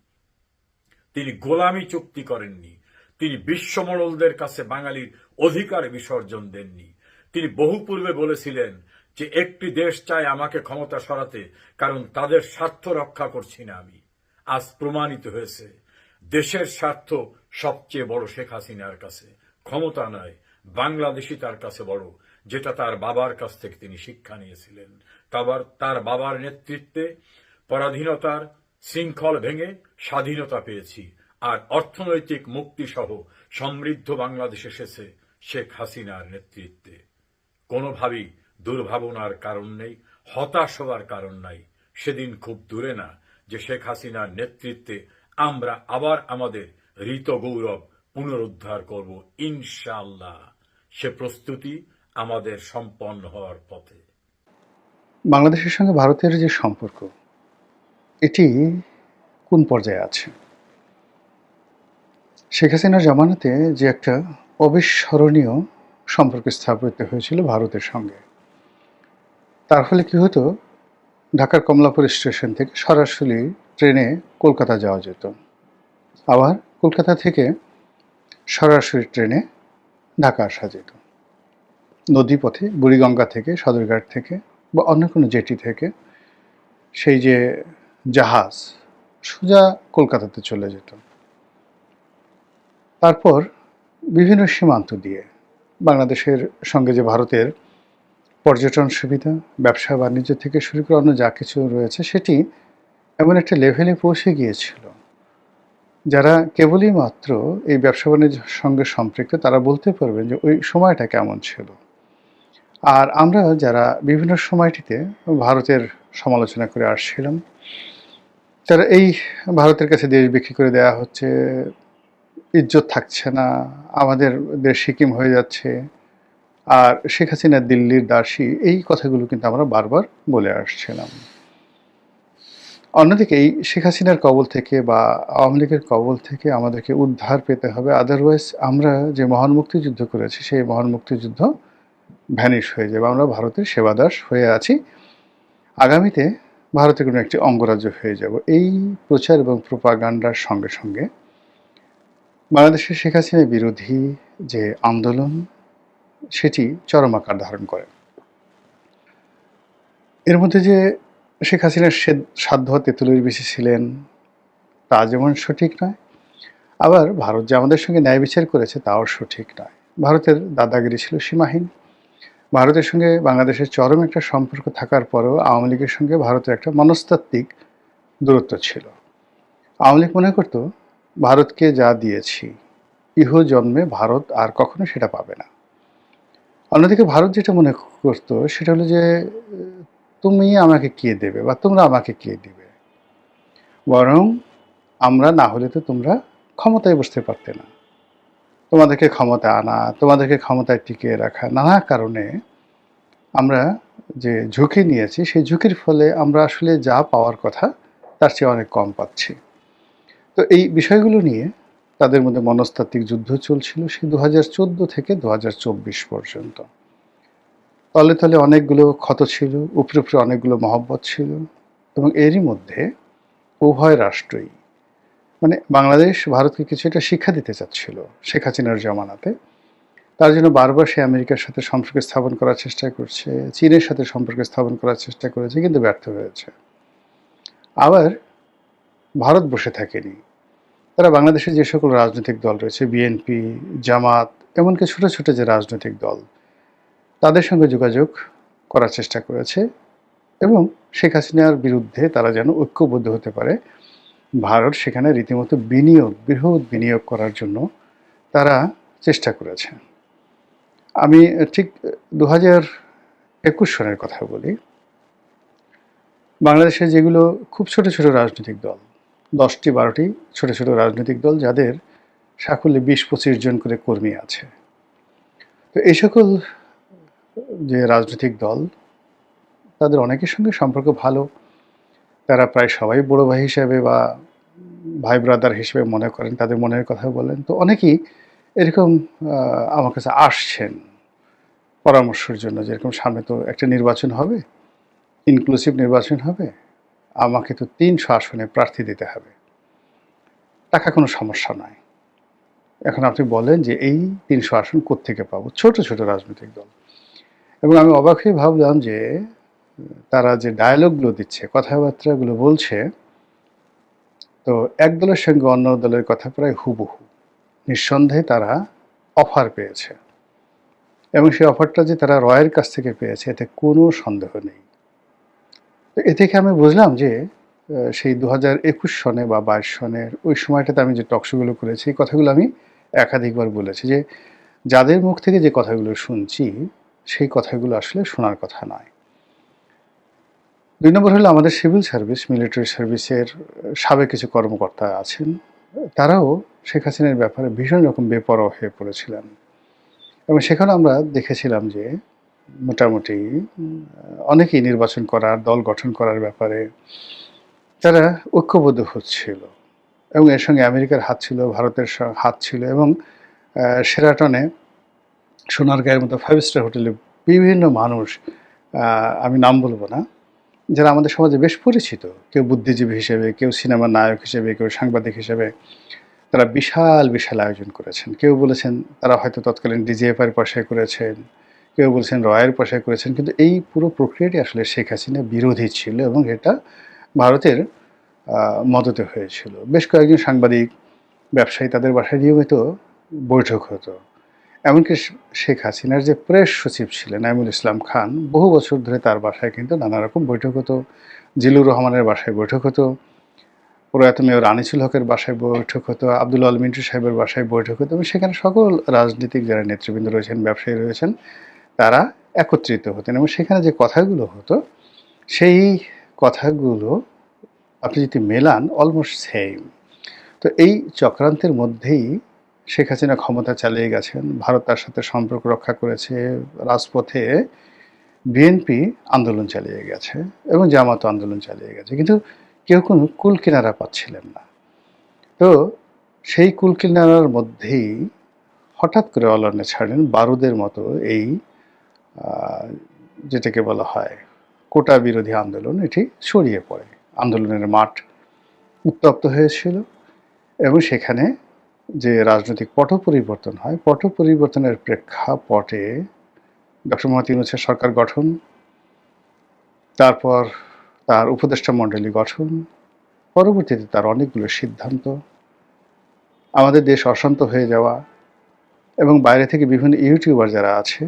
তিনি গোলামি চুক্তি করেননি, তিনি বিশ্বমোড়লদের কাছে বাঙালির অধিকার বিসর্জন দেননি। তিনি বহু পূর্বে বলেছিলেন যে একটি দেশ চায় আমাকে ক্ষমতা সরাতে, কারণ তাদের স্বার্থ রক্ষা করছি না আমি। আজ প্রমাণিত হয়েছে দেশের স্বার্থ সবচেয়ে বড় শেখ হাসিনার কাছে, ক্ষমতা নয়, বাংলাদেশই তার কাছে বড়, যেটা তার বাবার কাছ থেকে তিনি শিক্ষা নিয়েছিলেন। তার বাবার নেতৃত্বে পরাধীনতার শৃঙ্খল ভেঙে স্বাধীনতা পেয়েছি, আর অর্থনৈতিক মুক্তি সহ সমৃদ্ধ বাংলাদেশ এসেছে শেখ হাসিনার নেতৃত্বে। কোনোভাবেই দুর্ভাবনার কারণ নেই, হতাশ হওয়ার কারণ নাই। সেদিন খুব দূরে না যে শেখ হাসিনার নেতৃত্বে আমরা আবার আমাদের ঋত গৌরব পুনরুদ্ধার করব ইনশাআল্লাহ। সে প্রস্তুতি আমাদের সম্পন্ন হওয়ার পথে। বাংলাদেশের সঙ্গে ভারতের যে সম্পর্ক, এটি কোন পর্যায়ে আছে? শেখ হাসিনার জামানাতে যে একটা অবিস্মরণীয় সম্পর্ক স্থাপিত হয়েছিল ভারতের সঙ্গে, তার ফলে কি হতো, ঢাকার কমলাপুর স্টেশন থেকে সরাসরি ট্রেনে কলকাতা যাওয়া যেত, আবার কলকাতা থেকে সরাসরি ট্রেনে ঢাকা আসা যেত। নদীপথে বুড়িগঙ্গা থেকে, সদরঘাট থেকে বা অন্য কোনো জেটি থেকে সেই যে জাহাজ সোজা কলকাতাতে চলে যেত। তারপর বিভিন্ন সীমান্ত দিয়ে বাংলাদেশের সঙ্গে যে ভারতের পর্যটন সুবিধা, ব্যবসা বাণিজ্য থেকে শুরু করে অন্য যা কিছু রয়েছে, সেটি এমন একটা লেভেলে পৌঁছে গিয়েছিল, যারা কেবলই মাত্র এই ব্যবসা বাণিজ্যের সঙ্গে সম্পৃক্ত তারা বলতে পারবেন যে ওই সময়টা কেমন ছিল। আর আমরা যারা বিভিন্ন সময়টিতে ভারতের সমালোচনা করে আসছিলাম, তারা এই ভারতের কাছে দেশ বিক্রি করে দেওয়া হচ্ছে, ইজ্জত থাকছে না, আমাদের দেশ সিকিম হয়ে যাচ্ছে, আর শেখ হাসিনা দিল্লির দাসী, এই কথাগুলো কিন্তু আমরা বারবার বলে আসছিলাম। অন্যদিকে এই শেখ হাসিনার কবল থেকে বা আওয়ামী লীগের কবল থেকে আমাদেরকে উদ্ধার পেতে হবে, আদারওয়াইজ আমরা যে মহান মুক্তিযুদ্ধ করেছি সেই মহান মুক্তিযুদ্ধ ভ্যানিশ হয়ে যাবে। আমরা ভারতের সেবাদাস হয়ে আছি, আগামীতে ভারতের কোনো একটি অঙ্গরাজ্য হয়ে যাব। এই প্রচার এবং প্রোপাগান্ডার সঙ্গে সঙ্গে বাংলাদেশের শেখ হাসিনা বিরোধী যে আন্দোলন, সেটি চরম আকার ধারণ করে। এর মধ্যে যে শেখ হাসিনার সাধ্য তেঁতুলের বেশি ছিলেন, তা যেমন সঠিক নয়, আবার ভারত যে আমাদের সঙ্গে ন্যায় বিচার করেছে তাও সঠিক নয়। ভারতের দাদাগিরি ছিল সীমাহীন। ভারতের সঙ্গে বাংলাদেশের চরম একটা সম্পর্ক থাকার পরেও আওয়ামী লীগের সঙ্গে ভারতের একটা মনস্তাত্ত্বিক দূরত্ব ছিল। আওয়ামী লীগ মনে করত ভারতকে যা দিয়েছি ইহ জন্মে ভারত আর কখনো সেটা পাবে না। অন্যদিকে ভারত যেটা মনে করতো সেটা হলো যে তুমি আমাকে কে দেবে বা তোমরা আমাকে কে দিবে, বরং আমরা না হলে তো তোমরা ক্ষমতায় বসতে পারতে না। তোমাদেরকে ক্ষমতা আনা, তোমাদেরকে ক্ষমতায় টিকিয়ে রাখা, নানা কারণে আমরা যে ঝুঁকি নিয়েছি, সেই ঝুঁকির ফলে আমরা আসলে যা পাওয়ার কথা তার চেয়ে অনেক কম পাচ্ছি। তো এই বিষয়গুলো নিয়ে তাদের মধ্যে মনস্তাত্ত্বিক যুদ্ধ চলছিল সেই 2014 থেকে 2024 পর্যন্ত। তলে তলে অনেকগুলো ক্ষত ছিল, উপরে উপরে অনেকগুলো মহব্বত ছিল, এবং এরই মধ্যে উভয় রাষ্ট্রই মানে বাংলাদেশ ভারতকে কিছুটা শিক্ষা দিতে চাচ্ছিল শেখ হাসিনার জমানাতে। তার জন্য বারবার সে আমেরিকার সাথে সম্পর্ক স্থাপন করার চেষ্টা করছে, চীনের সাথে সম্পর্ক স্থাপন করার চেষ্টা করেছে, কিন্তু ব্যর্থ হয়েছে। আবার ভারত বসে থাকেনি। তারা বাংলাদেশে যে সকল রাজনৈতিক দল রয়েছে, বিএনপি, জামাত, এমনকি ছোট ছোট যে রাজনৈতিক দল, তাদের সঙ্গে যোগাযোগ করার চেষ্টা করেছে এবং শেখ হাসিনার বিরুদ্ধে তারা যেন ঐক্যবদ্ধ হতে পারে। ভারত সেখানে রীতিমতো বিনিয়োগ, বৃহৎ বিনিয়োগ করার জন্য তারা চেষ্টা করেছে। আমি ঠিক 2021 সনের কথা বলি। বাংলাদেশে যেগুলো খুব ছোট ছোট রাজনৈতিক দল, 10-12টি ছোট ছোট রাজনৈতিক দল, যাদের সাকল্যে 20-25 জন করে কর্মী আছে। তো এই সকল যে রাজনৈতিক দল, তাদের অনেকের সঙ্গে সম্পর্ক ভালো। তারা প্রায় সবাই বড় ভাই হিসেবে বা ভাই ব্রাদার হিসেবে মনে করেন, তাদের মনের কথা বলেন। তো অনেকেই এরকম আমার কাছে আসছেন পরামর্শের জন্য, যেরকম সামনে তো একটা নির্বাচন হবে, ইনক্লুসিভ নির্বাচন হবে, আমাকে তো 300 আসনে প্রার্থী দিতে হবে, টাকা কোনো সমস্যা নয়। এখন আপনি বলেন যে এই 300 আসন কোত্থেকে পাবো? ছোট ছোট রাজনৈতিক দল। এবং আমি অবাক হয়ে ভাবলাম যে তারা যে ডায়ালগগুলো দিচ্ছে, কথাবার্তাগুলো বলছে, তো এক দলের সঙ্গে অন্য দলের কথা প্রায় হুবহু। নিঃসন্দেহে তারা অফার পেয়েছে এবং সেই অফারটা যে তারা রয়ের কাছ থেকে পেয়েছে এতে কোনো সন্দেহ নেই। তো এ থেকে আমি বুঝলাম যে সেই 2021 সনে বা 22 সনের ওই সময়টাতে আমি যে টকশোগুলো করেছি, এই কথাগুলো আমি একাধিকবার বলেছি যে যাদের মুখ থেকে যে কথাগুলো শুনছি সেই কথাগুলো আসলে শোনার কথা নয়। 2 নম্বর হলো আমাদের সিভিল সার্ভিস, মিলিটারি সার্ভিসের সাবেক কিছু কর্মকর্তা আছেন, তারাও শেখ হাসিনার ব্যাপারে ভীষণ রকম বেপরোয়া হয়ে পড়েছিলেন এবং সেখানে আমরা দেখেছিলাম যে মোটামুটি অনেকেই নির্বাচন করার, দল গঠন করার ব্যাপারে তারা ঐক্যবদ্ধ হচ্ছিল এবং এর সঙ্গে আমেরিকার হাত ছিল, ভারতের হাত ছিল এবং শেরাটনে, সোনারগাঁয়ের মতো 5 স্টার হোটেলে বিভিন্ন মানুষ, আমি নাম বলবো না, যারা আমাদের সমাজে বেশ পরিচিত, কেউ বুদ্ধিজীবী হিসেবে, কেউ সিনেমার নায়ক হিসেবে, কেউ সাংবাদিক হিসেবে, তারা বিশাল বিশাল আয়োজন করেছেন। কেউ বলেছেন তারা হয়তো তৎকালীন ডিজিএফআইয়ের পয়সায় করেছেন, কেউ বলছেন রয়ের পয়সায় করেছেন, কিন্তু এই পুরো প্রক্রিয়াটি আসলে শেখ হাসিনা বিরোধী ছিল এবং এটা ভারতের মদতে হয়েছিল। বেশ কয়েকজন সাংবাদিক, ব্যবসায়ী, তাদের বাসায় নিয়মিত বৈঠক হতো। এমনকি শেখ হাসিনার যে প্রেস সচিব ছিলেন নাইমুল ইসলাম খান, বহু বছর ধরে তার বাসায় কিন্তু নানা রকম বৈঠক হতো। জিলুর রহমানের বাসায় বৈঠক হতো, প্রয়াত মেয়র আনিসুল হকের বাসায় বৈঠক হতো, আব্দুল আল মিন্টু সাহেবের বাসায় বৈঠক হতো এবং সেখানে সকল রাজনীতিক যারা নেতৃবৃন্দ রয়েছেন, ব্যবসায়ী রয়েছেন, তারা একত্রিত হতেন এবং সেখানে যে কথাগুলো হতো সেই কথাগুলো আপনি যদি মেলান অলমোস্ট সেম। তো এই চক্রান্তের মধ্যেই শেখ হাসিনা ক্ষমতা চালিয়ে গেছেন, ভারত তার সাথে সম্পর্ক রক্ষা করেছে, রাজপথে বিএনপি আন্দোলন চালিয়ে গেছে এবং জামাত আন্দোলন চালিয়ে গেছে, কিন্তু কেউ কোনো কুল কিনারা পাচ্ছিলেন না। তো সেই কুল কিনারার মধ্যেই হঠাৎ করে অলর্নে ছাড়লেন বারুদের মতো এই যেটাকে বলা হয় কোটা বিরোধী আন্দোলন, এটি ছড়িয়ে পড়ে। আন্দোলনের মাঠ উত্তপ্ত হয়েছিল এবং সেখানে যে রাজনৈতিক পট পরিবর্তন হয়, পট পরিবর্তনের প্রেক্ষাপটে ডক্টর মোহাম্মদ ইউনূসের সরকার গঠন, তারপর তার উপদেষ্টা মণ্ডলী গঠন, পরবর্তীতে তার অনেকগুলো সিদ্ধান্ত, আমাদের দেশ অশান্ত হয়ে যাওয়া এবং বাইরে থেকে বিভিন্ন ইউটিউবার যারা আছে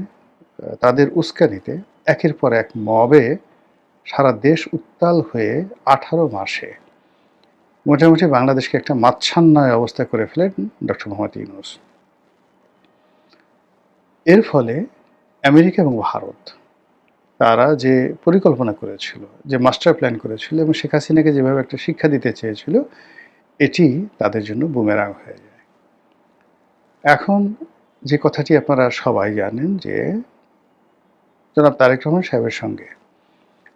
তাদের উস্কানিতে একের পর এক মবে সারা দেশ উত্তাল হয়ে 18 মাসে মোটামুটি বাংলাদেশকে একটা মাচ্ছান্নয় অবস্থা করে ফেলেন ডক্টর মোহাম্মদ ইউনূস। এর ফলে আমেরিকা এবং ভারত তারা যে পরিকল্পনা করেছিল, যে মাস্টার প্ল্যান করেছিল এবং শেখ হাসিনাকে যেভাবে একটা শিক্ষা দিতে চেয়েছিল, এটি তাদের জন্য বুমেরাং হয়ে যায়। এখন যে কথাটি আপনারা সবাই জানেন যে জনাব তারেক রহমান সাহেবের সঙ্গে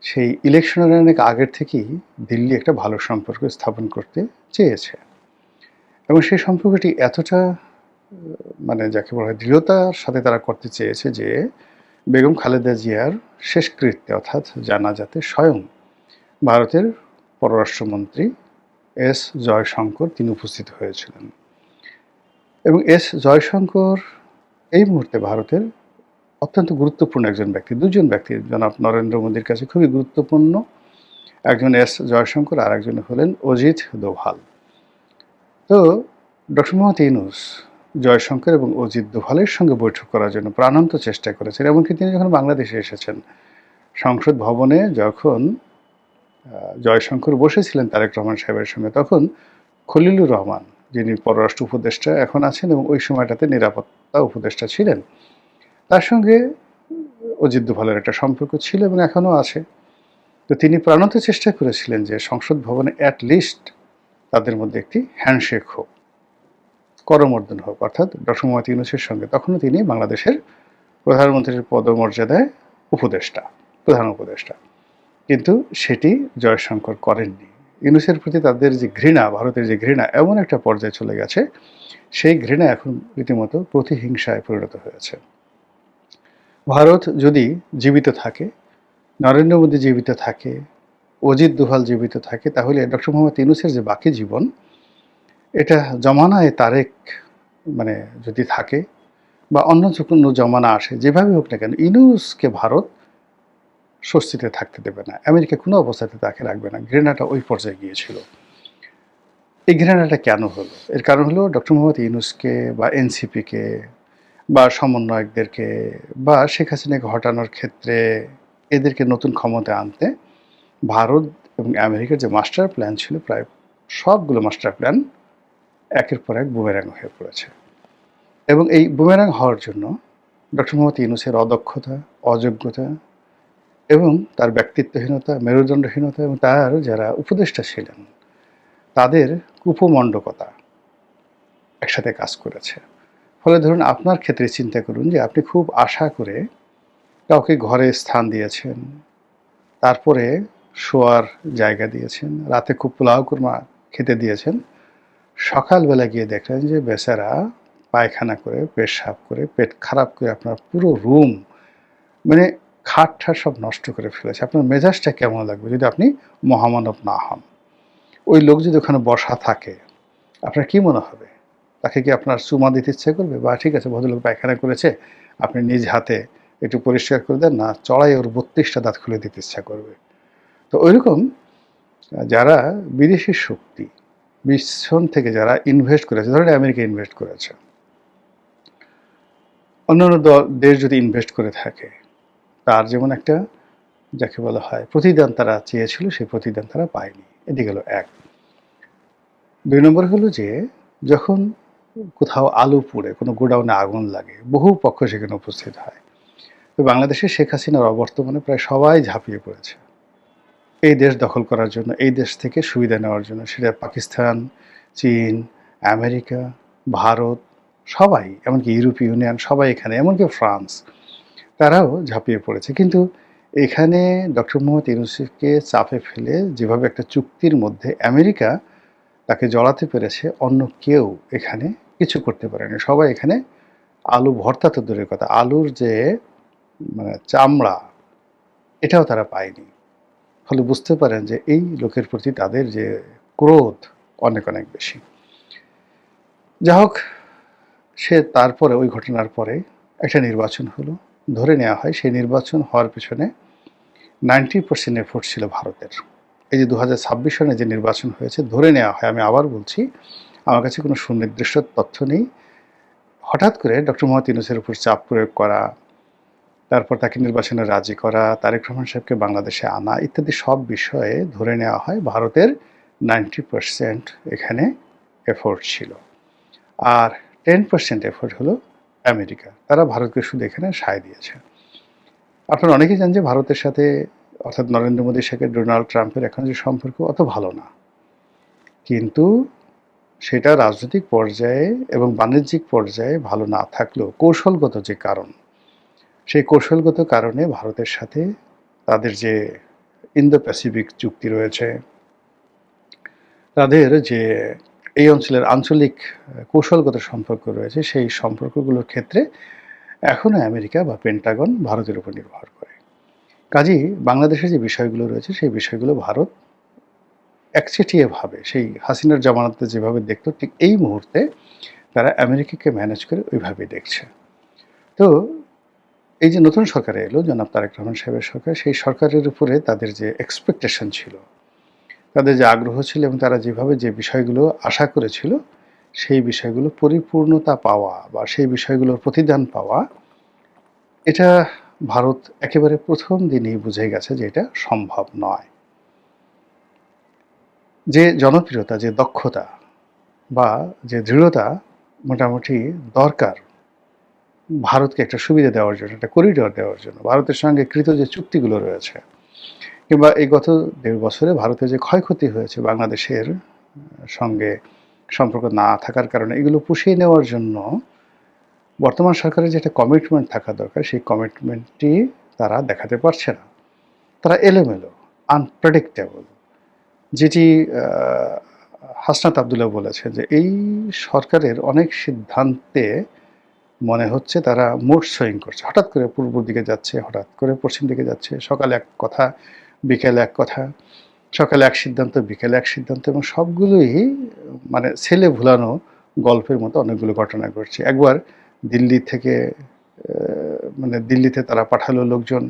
সেই ইলেকশনের অনেক আগের থেকেই দিল্লি একটা ভালো সম্পর্ক স্থাপন করতে চেয়েছে এবং সেই সম্পর্কটি এতটা মানে যাকে বলা হয় দৃঢ়তার সাথে তারা করতে চেয়েছে যে বেগম খালেদা জিয়ার শেষকৃত্যে অর্থাৎ জানাজাতে স্বয়ং ভারতের পররাষ্ট্রমন্ত্রী এস জয়শঙ্কর তিনি উপস্থিত হয়েছিলেন। এবং এস জয়শঙ্কর এই মুহূর্তে ভারতের অত্যন্ত গুরুত্বপূর্ণ একজন ব্যক্তি, দুজন ব্যক্তি জনাব নরেন্দ্র মোদীর কাছে খুবই গুরুত্বপূর্ণ, একজন এস জয়শঙ্কর আর একজন হলেন অজিত দোভাল। তো ডক্টর মোহাম্মদ ইউনূস জয়শঙ্কর এবং অজিত দোভালের সঙ্গে বৈঠক করার জন্য প্রাণান্ত চেষ্টা করেছেন। এমনকি তিনি যখন বাংলাদেশে এসেছেন, সংসদ ভবনে যখন জয়শঙ্কর বসেছিলেন তারেক রহমান সাহেবের সঙ্গে, তখন খলিলুর রহমান যিনি পররাষ্ট্র উপদেষ্টা এখন আছেন এবং ওই সময়টাতে নিরাপত্তা উপদেষ্টা ছিলেন, তার সঙ্গে অজিত দোভালের একটা সম্পর্ক ছিল এবং এখনও আছে। তো তিনি প্রাণান্ত চেষ্টা করেছিলেন যে সংসদ ভবনে অ্যাটলিস্ট তাদের মধ্যে একটি হ্যান্ডশেক হোক, করমর্দন হোক, অর্থাৎ ডক্টর মোহাম্মদ ইউনূসের সঙ্গে। তখনও তিনি বাংলাদেশের প্রধানমন্ত্রীর পদমর্যাদায় উপদেষ্টা, প্রধান উপদেষ্টা, কিন্তু সেটি জয়শঙ্কর করেননি। ইউনূসের প্রতি তাদের যে ঘৃণা, ভারতের যে ঘৃণা, এমন একটা পর্যায়ে চলে গেছে, সেই ঘৃণা এখন রীতিমতো প্রতিহিংসায় পরিণত হয়েছে। ভারত যদি জীবিত থাকে, নরেন্দ্র মোদী জীবিত থাকে, অজিত দোভাল জীবিত থাকে, তাহলে ডক্টর মোহাম্মদ ইউনূসের যে বাকি জীবন, এটা জমানায় তারেক মানে যদি থাকে বা অন্য যে কোনো জমানা আসে, যেভাবে হোক না কেন, ইউনূসকে ভারত স্বস্তিতে থাকতে দেবে না, আমেরিকা কোনো অবস্থাতে তাকে রাখবে না। ঘৃণাটা ওই পর্যায়ে গিয়েছিল। এই ঘৃণাটা কেন হলো? এর কারণ হলো ডক্টর মোহাম্মদ ইউনূসকে বা এনসিপিকে বা সমন্বয়কদেরকে বা শেখ হাসিনাকে হটানোর ক্ষেত্রে এদেরকে নতুন ক্ষমতায় আনতে ভারত এবং আমেরিকার যে মাস্টার প্ল্যান ছিল, প্রায় সবগুলো মাস্টার প্ল্যান একের পর এক বুমেরাং হয়ে পড়েছে। এবং এই বুমেরাং হওয়ার জন্য ডক্টর মোহাম্মদ ইউনূসের অদক্ষতা, অযোগ্যতা এবং তার ব্যক্তিত্বহীনতা, মেরুদণ্ডহীনতা এবং তার যারা উপদেষ্টা ছিলেন তাদের কুপমণ্ডকতা একসাথে কাজ করেছে। ফলে ধরুন আপনার ক্ষেত্রে চিন্তা করুন যে আপনি খুব আশা করে কাউকে ঘরে স্থান দিয়েছেন, তারপরে শোয়ার জায়গা দিয়েছেন, রাতে খুব পোলাও কুরমা খেতে দিয়েছেন, সকালবেলা গিয়ে দেখলেন যে বেচারা পায়খানা করে, পেশাব করে, পেট খারাপ করে আপনার পুরো রুম মানে খাট ঠাট সব নষ্ট করে ফেলেছে। আপনার মেজাজটা কেমন লাগবে যদি আপনি মহামানব না হন? ওই লোক যদি ওখানে বসা থাকে, আপনার কি মনে হবে? তাকে কি আপনার চুমা দিতে ইচ্ছে করবে? বা ঠিক আছে ভদ্রলোক পায়খানা করেছে, আপনি নিজ হাতে একটু পরিষ্কার করে দেন না, চড়াই ওর 32টা দাঁত খুলে দিতে ইচ্ছা করবে। তো ওইরকম যারা বিদেশি শক্তি পিছন থেকে যারা ইনভেস্ট করেছে, ধরেন আমেরিকা ইনভেস্ট করেছে, অন্যান্য দেশ যদি ইনভেস্ট করে থাকে, তার যেমন একটা যাকে বলা হয় প্রতিদান তারা চেয়েছিল, সেই প্রতিদান তারা পায়নি। এটি গেল এক। 2 নম্বর হলো যে যখন কোথাও আলু পুড়ে, কোনো গোডাউনে আগুন লাগে, বহু পক্ষ সেখানে উপস্থিত হয়। তো বাংলাদেশে শেখ হাসিনার অবর্তমানে প্রায় সবাই ঝাঁপিয়ে পড়েছে এই দেশ দখল করার জন্য, এই দেশ থেকে সুবিধা নেওয়ার জন্য। সেটা পাকিস্তান, চীন, আমেরিকা, ভারত, সবাই, এমনকি ইউরোপীয় ইউনিয়ন, সবাই এখানে, এমনকি ফ্রান্স, তারাও ঝাঁপিয়ে পড়েছে। কিন্তু এখানে ডক্টর মোহাম্মদ ইউনূসকে চাপে ফেলে যেভাবে একটা চুক্তির মধ্যে আমেরিকা তাকে জড়াতে পেরেছে, অন্য কেউ এখানে কিছু করতে পারেনি। সবাই এখানে আলু ভর্তা তো দূরের কথা, আলুর যে মানে চামড়া, এটাও তারা পায়নি। ফলে বুঝতে পারেন যে এই লোকের প্রতি তাদের যে ক্রোধ অনেক অনেক বেশি। যা হোক, সে তারপরে ওই ঘটনার পরে একটা নির্বাচন হলো, ধরে নেওয়া হয় সেই নির্বাচন হওয়ার পেছনে 90% এফোর্ট ছিল ভারতের। এই যে 2026 সনে যে নির্বাচন হয়েছে, ধরে নেওয়া হয়, আমি আবার বলছি, আমার কাছে কোনো সুনির্দিষ্ট তথ্য নেই, হঠাৎ করে ডক্টর মোহাম্মদ ইউনূসের উপর চাপ প্রয়োগ করা, তারপর তাকে নির্বাচনে রাজি করা, তারেক রহমান সাহেবকে বাংলাদেশে আনা, ইত্যাদি সব বিষয়ে ধরে নেওয়া হয় ভারতের 90% এখানে এফোর্ট ছিল। আর 10% এফোর্ট হলো আমেরিকা। তারা ভারতকে শুধু এখানে সায় দিয়েছে। আপনারা অনেকেই জানেন যে ভারতের সাথে, অর্থাৎ নরেন্দ্র মোদীর সাথে ডোনাল্ড ট্রাম্পের এখন যে সম্পর্ক অত ভালো না, কিন্তু সেটা রাজনৈতিক পর্যায়ে এবং বাণিজ্যিক পর্যায়ে ভালো না থাকলেও কৌশলগত যে কারণ, সেই কৌশলগত কারণে ভারতের সাথে তাদের যে ইন্দো প্যাসিফিক চুক্তি রয়েছে, তাদের যে এই অঞ্চলের আঞ্চলিক কৌশলগত সম্পর্ক রয়েছে, সেই সম্পর্কগুলোর ক্ষেত্রে এখনও আমেরিকা বা পেন্টাগন ভারতের উপর নির্ভর করে। কাজেই বাংলাদেশে যে বিষয়গুলো রয়েছে সেই বিষয়গুলো ভারত একচেটিয়াভাবে সেই হাসিনার জামানাতে যেভাবে দেখতো ঠিক এই মুহূর্তে তারা আমেরিকাকে ম্যানেজ করে ওইভাবেই দেখছে। তো এই যে নতুন সরকার এলো জনাব তারেক রহমান সাহেবের সরকার, সেই সরকারের উপরে তাদের যে এক্সপেকটেশন ছিল, তাদের যে আগ্রহ ছিল এবং তারা যেভাবে যে বিষয়গুলো আশা করেছিল সেই বিষয়গুলো পরিপূর্ণতা পাওয়া বা সেই বিষয়গুলোর প্রতিদান পাওয়া, এটা ভারত একেবারে প্রথম দিনই বুঝে গেছে যে এটা সম্ভব নয়। যে জনপ্রিয়তা, যে দক্ষতা বা যে দৃঢ়তা মোটামুটি দরকার ভারতকে একটা সুবিধা দেওয়ার জন্য, একটা করিডর দেওয়ার জন্য, ভারতের সঙ্গে কৃত যে চুক্তিগুলো রয়েছে, কিংবা এই গত 1.5 বছরে ভারতের যে ক্ষয়ক্ষতি হয়েছে বাংলাদেশের সঙ্গে সম্পর্ক না থাকার কারণে, এগুলো পুষিয়ে নেওয়ার জন্য বর্তমান সরকারের যে একটা কমিটমেন্ট থাকা দরকার, সেই কমিটমেন্টটি তারা দেখাতে পারছে না। তারা এলোমেলো, আনপ্রেডিক্টেবল, যেটি হাসনাত আবদুল্লাহ বলেছে যে এই সরকারের অনেক সিদ্ধান্তে মনে হচ্ছে তারা মুড সুইং করছে, হঠাৎ করে পূর্ব দিকে যাচ্ছে, হঠাৎ করে পশ্চিম দিকে যাচ্ছে, সকালে এক কথা বিকেলে এক কথা, সকালে এক সিদ্ধান্ত বিকেলে এক সিদ্ধান্ত, এবং সবগুলোই মানে ছেলে ভুলানো গল্পের মতো অনেকগুলো ঘটনা ঘটছে। একবার দিল্লি থেকে মানে দিল্লিতে তারা পাঠালো লোকজন,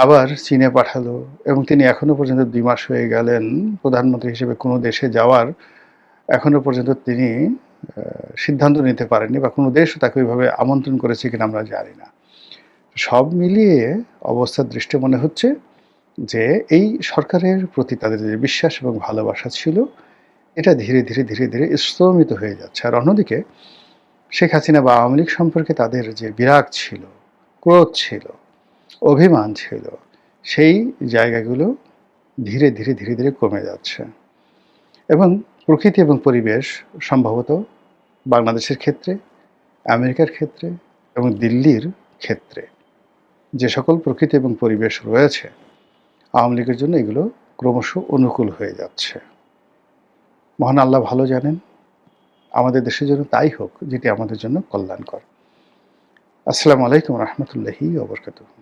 আবার চীনে পাঠালো, এবং তিনি এখনো পর্যন্ত 2 মাস হয়ে গেলেন প্রধানমন্ত্রী হিসেবে কোনো দেশে যাওয়ার এখনো পর্যন্ত তিনি সিদ্ধান্ত নিতে পারেননি, বা কোনো দেশও তাকে ওইভাবে আমন্ত্রণ করেছে কিনা আমরা জানি না। সব মিলিয়ে অবস্থার দৃষ্টি মনে হচ্ছে যে এই সরকারের প্রতি তাদের যে বিশ্বাস এবং ভালোবাসা ছিল এটা ধীরে ধীরে ধীরে ধীরে স্তমিত হয়ে যাচ্ছে। আর অন্যদিকে শেখ হাসিনা বা আওয়ামী লীগ সম্পর্কে তাদের যে বিরাগ ছিল, ক্রোধ ছিল, অভিমান ছিল, সেই জায়গাগুলো ধীরে ধীরে ধীরে ধীরে কমে যাচ্ছে। এবং প্রকৃতি এবং পরিবেশ সম্ভবত বাংলাদেশের ক্ষেত্রে, আমেরিকার ক্ষেত্রে এবং দিল্লির ক্ষেত্রে যে সকল প্রকৃতি এবং পরিবেশ রয়েছে, আওয়ামী লীগের জন্য এগুলো ক্রমশ অনুকূল হয়ে যাচ্ছে। মহান আল্লাহ ভালো জানেন, আমাদের দেশের জন্য তাই হোক যেটি আমাদের জন্য কল্যাণকর। আসসালামু আলাইকুম রহমতুল্লাহি ওয়া বারাকাতুহু।